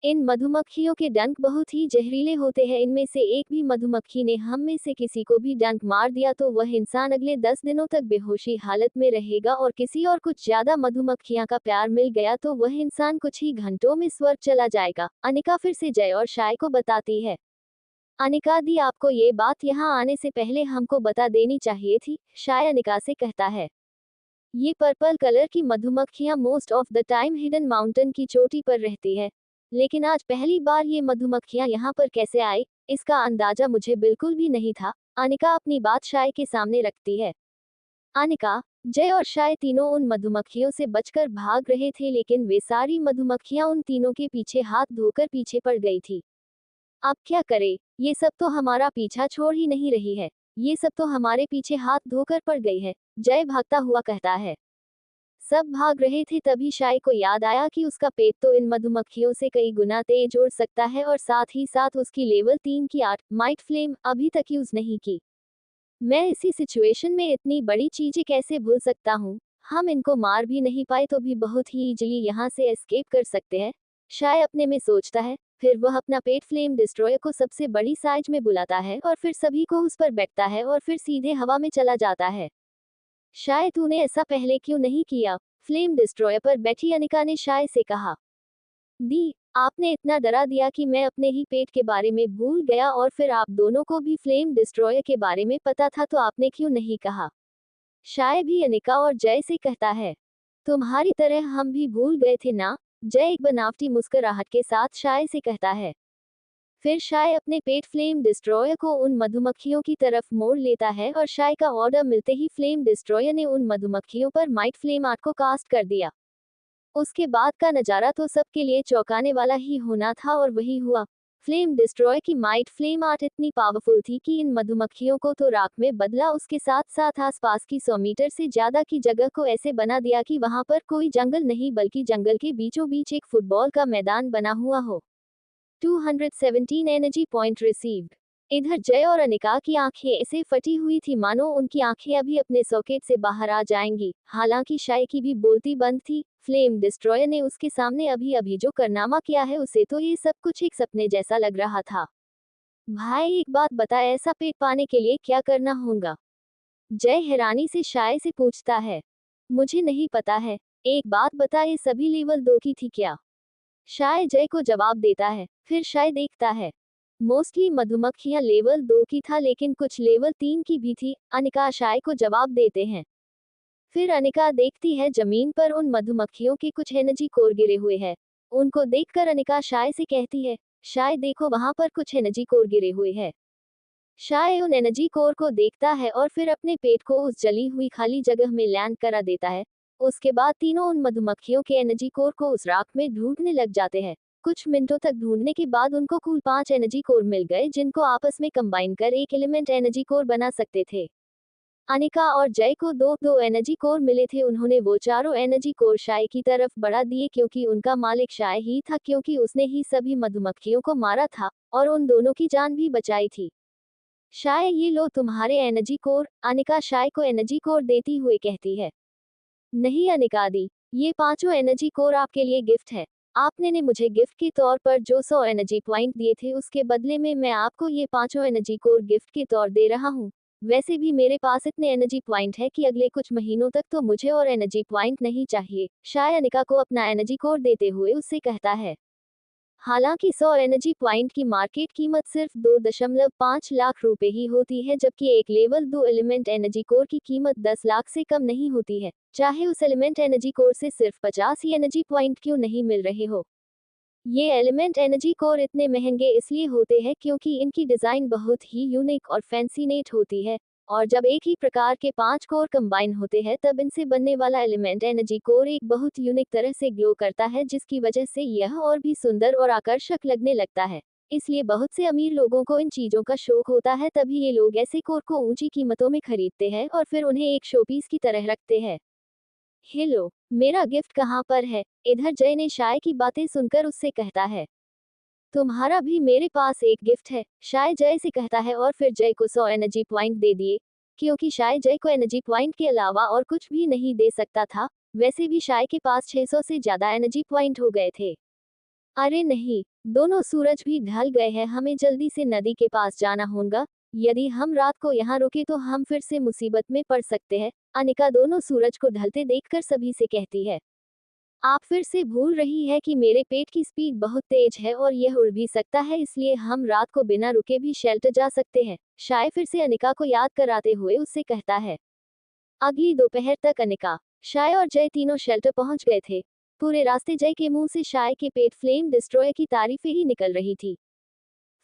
S2: इन मधुमक्खियों के डंक बहुत ही जहरीले होते हैं, इनमें से एक भी मधुमक्खी ने हम में से किसी को भी डंक मार दिया तो वह इंसान अगले 10 दिनों तक बेहोशी हालत में रहेगा, और किसी और कुछ ज्यादा मधुमक्खियां का प्यार मिल गया तो वह इंसान कुछ ही घंटों में स्वर्ग चला जाएगा। अनिका फिर से जय और शाय को बताती है। अनिका दी, आपको ये बात यहाँ आने से पहले हमको बता देनी चाहिए थी, शाय अनिका से कहता है। ये पर्पल कलर की मधुमक्खियां most of the time hidden mountain की चोटी पर रहती है, लेकिन आज पहली बार ये मधुमक्खियां यहाँ पर कैसे आई, इसका अंदाजा मुझे बिल्कुल भी नहीं था। अनिका अपनी बात शाय के सामने रखती है। अनिका, जय और शाय तीनों उन मधुमक्खियों से बचकर भाग रहे थे, लेकिन वे सारी मधुमक्खियां उन तीनों के पीछे हाथ धोकर पीछे पड़ गई थी। अब क्या करें? ये सब तो हमारा पीछा छोड़ ही नहीं रही है, ये सब तो हमारे पीछे हाथ धोकर पड़ गई है, जय भागता हुआ कहता है। सब भाग रहे थे तभी शाय को याद आया कि उसका पेट तो इन मधुमक्खियों से कई गुना तेज उड़ सकता है, और साथ ही साथ उसकी लेवल 3 की 8 माइट फ्लेम अभी तक यूज नहीं की। मैं इसी सिचुएशन में इतनी बड़ी चीजें कैसे भूल सकता हूँ? हम इनको मार भी नहीं पाए तो भी बहुत ही इजीली यहाँ से एस्केप कर सकते हैं, शाय अपने में सोचता है। फिर वह अपना पेट फ्लेम डिस्ट्रॉयर को सबसे बड़ी साइज में बुलाता है और फिर सभी को उस पर बैठता है और फिर सीधे हवा में चला जाता है। शाय, तूने ऐसा पहले क्यों नहीं किया? फ्लेम डिस्ट्रॉयर पर बैठी अनिका ने शाय से कहा। दी, आपने इतना डरा दिया कि मैं अपने ही पेट के बारे में भूल गया, और फिर आप दोनों को भी फ्लेम डिस्ट्रॉयर के बारे में पता था तो आपने क्यों नहीं कहा? शाय भी अनिका और जय से कहता है। तुम्हारी तरह हम भी भूल गए थे ना? जय एक बनावटी मुस्कुराहट के साथ शाय से कहता है। फिर शाय अपने पेट फ्लेम डिस्ट्रॉयर को उन मधुमक्खियों की तरफ मोड़ लेता है, और शाय का ऑर्डर मिलते ही फ्लेम डिस्ट्रॉयर ने उन मधुमक्खियों पर माइट फ्लेम आर्ट को कास्ट कर दिया। उसके बाद का नजारा तो सबके लिए चौंकाने वाला ही होना था, और वही हुआ। फ्लेम डिस्ट्रॉय की माइट फ्लेम आर्ट इतनी पावरफुल थी कि इन मधुमक्खियों को तो राख में बदला, उसके साथ साथ आसपास की 100 मीटर से ज्यादा की जगह को ऐसे बना दिया कि वहां पर कोई जंगल नहीं बल्कि जंगल के बीचों बीच एक फुटबॉल का मैदान बना हुआ हो। 217 एनर्जी पॉइंट रिसीव्ड। इधर जय और अनिका की आंखें ऐसे फटी हुई थी मानो उनकी आंखें अभी अपने सॉकेट से बाहर आ जाएंगी। हालांकि शाय की भी बोलती बंद थी। फ्लेम डिस्ट्रॉयर ने उसके सामने अभी अभी जो कारनामा किया है उसे तो ये सब कुछ एक सपने जैसा लग रहा था। भाई, एक बात बता, ऐसा पेट पाने के लिए क्या करना होगा? जय हैरानी से शाय से पूछता है। मुझे नहीं पता है, एक बात बता, ये सभी लेवल 2 की थी क्या? शाय जय को जवाब देता है। फिर शाय देखता है। मोस्टली मधुमक्खियां लेवल 2 की था, लेकिन कुछ लेवल 3 की भी थी। अनिका शाय को जवाब देते हैं। फिर अनिका देखती है जमीन पर उन मधुमक्खियों के कुछ एनर्जी कोर गिरे हुए हैं। उनको देखकर अनिका शाय से कहती है, शाय देखो, वहां पर कुछ एनर्जी कोर गिरे हुए हैं। शाय उन एनर्जी कोर को देखता है और फिर अपने पेट को उस जली हुई खाली जगह में लैंड करा देता है। उसके बाद तीनों उन मधुमक्खियों के एनर्जी कोर को उस राख में ढूंढने लग जाते हैं। कुछ मिनटों तक ढूंढने के बाद उनको कुल 5 एनर्जी कोर मिल गए, जिनको आपस में कंबाइन कर एक एलिमेंट एनर्जी कोर बना सकते थे। अनिका और जय को दो दो एनर्जी कोर मिले थे। उन्होंने वो चारों एनर्जी कोर शाय की तरफ बढ़ा दिए, क्योंकि उनका मालिक शाय ही था, क्योंकि उसने ही सभी मधुमक्खियों को मारा था और उन दोनों की जान भी बचाई थी। शाय, ये लो तुम्हारे एनर्जी कोर। अनिका शाय को एनर्जी कोर देती हुए कहती है। नहीं अनिका दी, ये पांचों एनर्जी कोर आपके लिए गिफ्ट है। आपने ने मुझे गिफ्ट के तौर पर जो 100 एनर्जी पॉइंट दिए थे, उसके बदले में मैं आपको ये पांचों एनर्जी कोर गिफ्ट के तौर दे रहा हूँ। वैसे भी मेरे पास इतने एनर्जी पॉइंट है कि अगले कुछ महीनों तक तो मुझे और एनर्जी पॉइंट नहीं चाहिए। शाय अनिका को अपना एनर्जी कोर देते हुए उससे कहता है। हालांकि 100 एनर्जी पॉइंट की मार्केट कीमत सिर्फ 2.5 लाख रुपए ही होती है, जबकि एक लेवल 2 एलिमेंट एनर्जी कोर की कीमत 10 लाख से कम नहीं होती है, चाहे उस एलिमेंट एनर्जी कोर से सिर्फ 50 ही एनर्जी पॉइंट क्यों नहीं मिल रहे हो। ये एलिमेंट एनर्जी कोर इतने महंगे इसलिए होते हैं क्योंकि इनकी डिजाइन बहुत ही यूनिक और फैंसीनेट होती है, और जब एक ही प्रकार के 5 कोर कंबाइन होते हैं तब इनसे बनने वाला एलिमेंट एनर्जी कोर एक बहुत यूनिक तरह से ग्लो करता है, जिसकी वजह से यह और भी सुंदर और आकर्षक लगने लगता है। इसलिए बहुत से अमीर लोगों को इन चीजों का शौक होता है, तभी ये लोग ऐसे कोर को ऊंची कीमतों में खरीदते हैं और फिर उन्हें एक शोपीस की तरह रखते हैं। हेलो, मेरा गिफ्ट कहाँ पर है? इधर जय ने शाय की बातें सुनकर उससे कहता है। तुम्हारा भी मेरे पास एक गिफ्ट है, शाय जय से कहता है, और फिर जय को 100 एनर्जी पॉइंट दे दिए। क्योंकि शाय जय को एनर्जी पॉइंट के अलावा और कुछ भी नहीं दे सकता था, वैसे भी शाय के पास 600 से ज्यादा एनर्जी पॉइंट हो गए थे। अरे नहीं, दोनों सूरज भी ढल गए हैं, हमें जल्दी से नदी के पास जाना होगा। यदि हम रात को यहाँ रुके तो हम फिर से मुसीबत में पड़ सकते हैं। अनिका दोनों सूरज को ढलते देखकर सभी से कहती है। आप फिर से भूल रही है कि मेरे पेट की स्पीड बहुत तेज है और यह उड़ भी सकता है, इसलिए हम रात को बिना रुके भी शेल्टर जा सकते हैं। शाय फिर से अनिका को याद कराते हुए उससे कहता है। अगली दोपहर तक अनिका, शाय और जय तीनों शेल्टर पहुंच गए थे। पूरे रास्ते जय के मुंह से शाय के पेट फ्लेम डिस्ट्रॉयर की तारीफें ही निकल रही थी।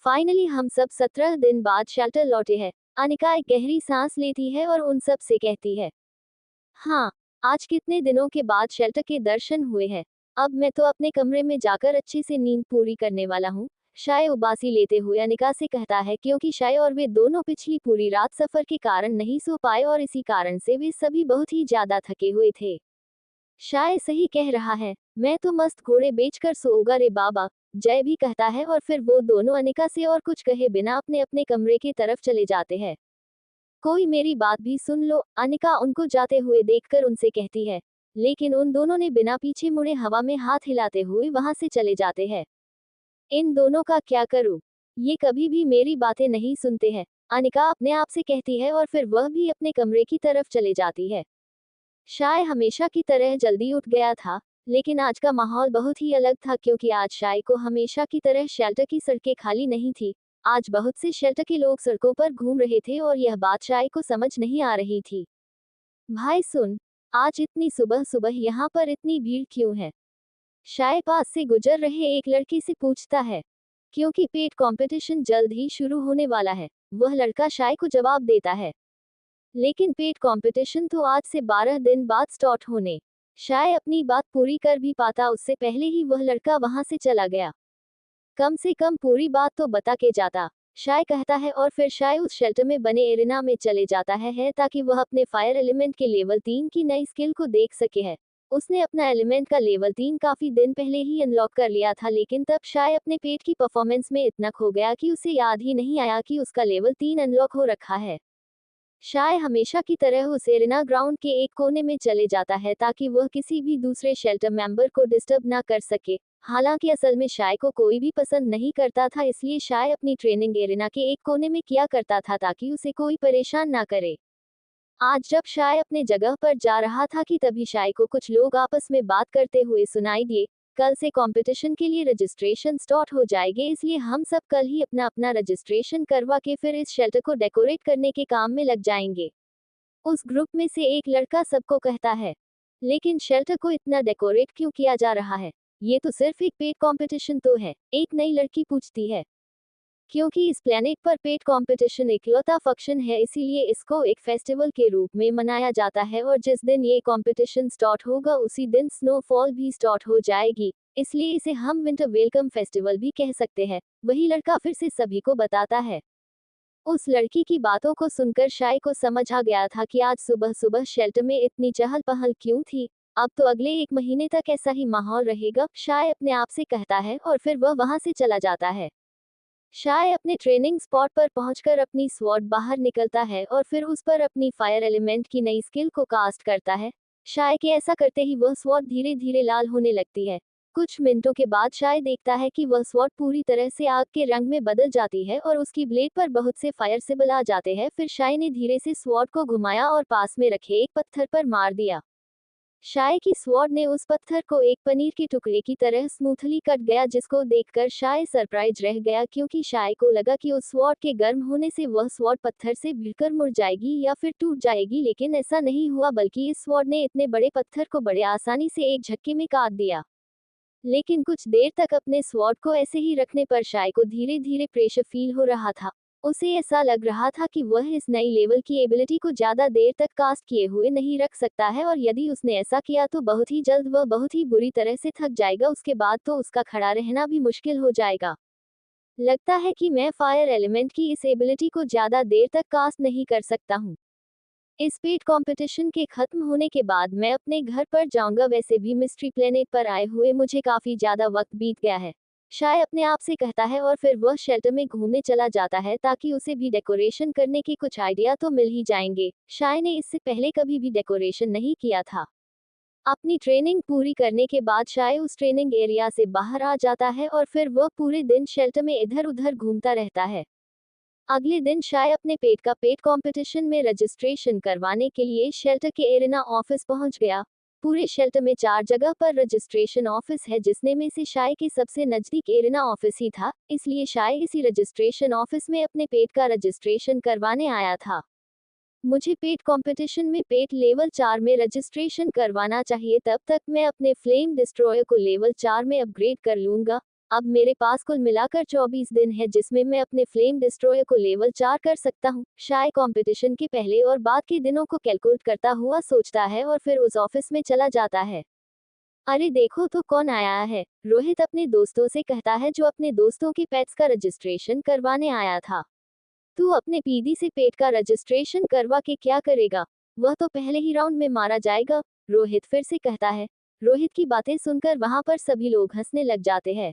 S2: फाइनली हम सब 17 दिन बाद शेल्टर लौटे हैं। अनिका एक गहरी सांस लेती है और उन सब से कहती है। हाँ, आज कितने दिनों के बाद शेल्टर के दर्शन हुए हैं। अब मैं तो अपने कमरे में जाकर अच्छे से नींद पूरी करने वाला हूँ। शाय उबासी लेते हुए अनिका से कहता है, क्योंकि शाय और वे दोनों पिछली पूरी रात सफर के कारण नहीं सो पाए और इसी कारण से वे सभी बहुत ही ज्यादा थके हुए थे। शाय सही कह रहा है, मैं तो मस्त घोड़े बेचकर सोऊंगा रे बाबा, जय भी कहता है, और फिर वो दोनों अनिका से और कुछ कहे बिना अपने अपने कमरे की तरफ चले जाते हैं। कोई मेरी बात भी सुन लो, अनिका उनको जाते हुए देखकर उनसे कहती है। लेकिन उन दोनों ने बिना पीछे मुड़े हवा में हाथ हिलाते हुए वहां से चले जाते हैं। इन दोनों का क्या करूं? ये कभी भी मेरी बातें नहीं सुनते हैं, अनिका अपने आप से कहती है, और फिर वह भी अपने कमरे की तरफ चले जाती है। शाय हमेशा की तरह जल्दी उठ गया था, लेकिन आज का माहौल बहुत ही अलग था, क्योंकि आज शाय को हमेशा की तरह शेल्टर की सड़कें खाली नहीं थी। आज बहुत से शेल्टर के लोग सड़कों पर घूम रहे थे और यह बात शाय को समझ नहीं आ रही थी। भाई सुन, आज इतनी सुबह सुबह यहाँ पर इतनी भीड़ क्यों है? शाय पास से गुजर रहे एक लड़के से पूछता है। क्योंकि पेट कंपटीशन जल्द ही शुरू होने वाला है, वह लड़का शाय को जवाब देता है। लेकिन पेट कंपटीशन तो आज से 12 दिन बाद स्टार्ट होने। शाय अपनी बात पूरी कर भी पाता उससे पहले ही वह लड़का वहां से चला गया। कम से कम पूरी बात तो बता के जाता, शाय कहता है, और फिर शाय उस शेल्टर में बने एरिना में चले जाता है ताकि वह अपने फायर एलिमेंट के लेवल 3 की नई स्किल को देख सके है। उसने अपना एलिमेंट का लेवल 3 काफी दिन पहले ही अनलॉक कर लिया था, लेकिन तब शाय अपने पेट की परफॉर्मेंस में इतना खो गया कि उसे याद ही नहीं आया कि उसका लेवल 3 अनलॉक हो रखा है। शाय हमेशा की तरह उस एरिना ग्राउंड के एक कोने में चले जाता है ताकि वह किसी भी दूसरे शेल्टर मेंबर को डिस्टर्ब ना कर सके। हालांकि असल में शाय को कोई भी पसंद नहीं करता था, इसलिए शाय अपनी ट्रेनिंग एरिना के एक कोने में किया करता था ताकि उसे कोई परेशान ना करे। आज जब शाय अपने जगह पर जा रहा था कि तभी शाय को कुछ लोग आपस में बात करते हुए सुनाई दिए। कल से कंपटीशन के लिए रजिस्ट्रेशन स्टार्ट हो जाएंगे, इसलिए हम सब कल ही अपना अपना रजिस्ट्रेशन करवा के फिर इस शेल्टर को डेकोरेट करने के काम में लग जाएंगे। उस ग्रुप में से एक लड़का सबको कहता है। लेकिन शेल्टर को इतना डेकोरेट क्यों किया जा रहा है? ये तो सिर्फ एक पेट कंपटीशन तो है, एक नई लड़की पूछती है। क्योंकि इस प्लेनेट पर पेट कंपटीशन इकलौता फंक्शन है, इसीलिए इसको एक फेस्टिवल के रूप में मनाया जाता है और जिस दिन ये कंपटीशन स्टार्ट होगा उसी दिन स्नोफॉल भी स्टार्ट हो जाएगी, इसलिए इसे हम विंटर वेलकम फेस्टिवल भी कह सकते हैं। वही लड़का फिर से सभी को बताता है। उस लड़की की बातों को सुनकर शाय को समझ आ गया था कि आज सुबह सुबह शेल्टर में इतनी चहल पहल क्यों थी। अब तो अगले 1 महीने तक ऐसा ही माहौल रहेगा, शाय अपने आप से कहता है और फिर वह वहां से चला जाता है। शाय अपने ट्रेनिंग स्पॉट पर पहुंचकर अपनी स्वॉर्ड बाहर निकलता है और फिर उस पर अपनी फायर एलिमेंट की नई स्किल को कास्ट करता है। शाय के ऐसा करते ही वह स्वॉर्ड धीरे धीरे लाल होने लगती है। कुछ मिनटों के बाद शाय देखता है कि वह स्वॉर्ड पूरी तरह से आग के रंग में बदल जाती है और उसकी ब्लेड पर बहुत से फायर सिंबल आ जाते हैं। फिर शाय ने धीरे से स्वॉर्ड को घुमाया और पास में रखे एक पत्थर पर मार दिया। शाय की स्वॉर्ड ने उस पत्थर को एक पनीर के टुकड़े की तरह स्मूथली कट गया, जिसको देखकर शाय सरप्राइज रह गया क्योंकि शाय को लगा कि उस स्वॉर्ड के गर्म होने से वह स्वॉर्ड पत्थर से भिड़कर मुड़ जाएगी या फिर टूट जाएगी, लेकिन ऐसा नहीं हुआ बल्कि इस स्वॉर्ड ने इतने बड़े पत्थर को बड़े आसानी से एक झटके में काट दिया। लेकिन कुछ देर तक अपने स्वॉर्ड को ऐसे ही रखने पर शाय को धीरे धीरे प्रेशर फील हो रहा था। उसे ऐसा लग रहा था कि वह इस नई लेवल की एबिलिटी को ज्यादा देर तक कास्ट किए हुए नहीं रख सकता है और यदि उसने ऐसा किया तो बहुत ही जल्द वह बहुत ही बुरी तरह से थक जाएगा, उसके बाद तो उसका खड़ा रहना भी मुश्किल हो जाएगा। लगता है कि मैं फायर एलिमेंट की इस एबिलिटी को ज्यादा देर तक कास्ट नहीं कर सकता हूँ। इस पेट कंपटीशन के खत्म होने के बाद मैं अपने घर पर जाऊंगा, वैसे भी मिस्ट्री प्लेनेट पर आए हुए मुझे काफी ज्यादा वक्त बीत गया है। शाय अपने आप से कहता है और फिर वह शेल्टर में घूमने चला जाता है ताकि उसे भी डेकोरेशन करने के कुछ आइडिया तो मिल ही जाएंगे। शाय ने इससे पहले कभी भी डेकोरेशन नहीं किया था। अपनी ट्रेनिंग पूरी करने के बाद शाय उस ट्रेनिंग एरिया से बाहर आ जाता है और फिर वह पूरे दिन शेल्टर में इधर उधर घूमता रहता है। अगले दिन शाय अपने पेट कंपटीशन में रजिस्ट्रेशन करवाने के लिए शेल्टर के एरिना ऑफिस पहुंच गया। पूरे शेल्टर में 4 जगह पर रजिस्ट्रेशन ऑफिस है, जिसने में से शाय के सबसे नजदीक एरिना ऑफिस ही था, इसलिए शाय इसी रजिस्ट्रेशन ऑफिस में अपने पेट का रजिस्ट्रेशन करवाने आया था। मुझे पेट कंपटीशन में पेट लेवल 4 में रजिस्ट्रेशन करवाना चाहिए, तब तक मैं अपने फ्लेम डिस्ट्रॉयर को लेवल 4 में अपग्रेड कर लूंगा। अब मेरे पास कुल मिलाकर 24 दिन है जिसमें मैं अपने फ्लेम डिस्ट्रॉयर को लेवल 4 कर सकता हूँ। शाय कंपटीशन के पहले और बाद के दिनों को कैलकुलेट करता हुआ सोचता है और फिर उस ऑफिस में चला जाता है। अरे देखो तो कौन आया है, रोहित अपने दोस्तों से कहता है जो अपने दोस्तों के पेट्स का रजिस्ट्रेशन करवाने आया था। तू अपने पीडी से पेट का रजिस्ट्रेशन करवा के क्या करेगा? वह तो पहले ही राउंड में मारा जाएगा, रोहित फिर से कहता है। रोहित की बातें सुनकर वहां पर सभी लोग हंसने लग जाते हैं।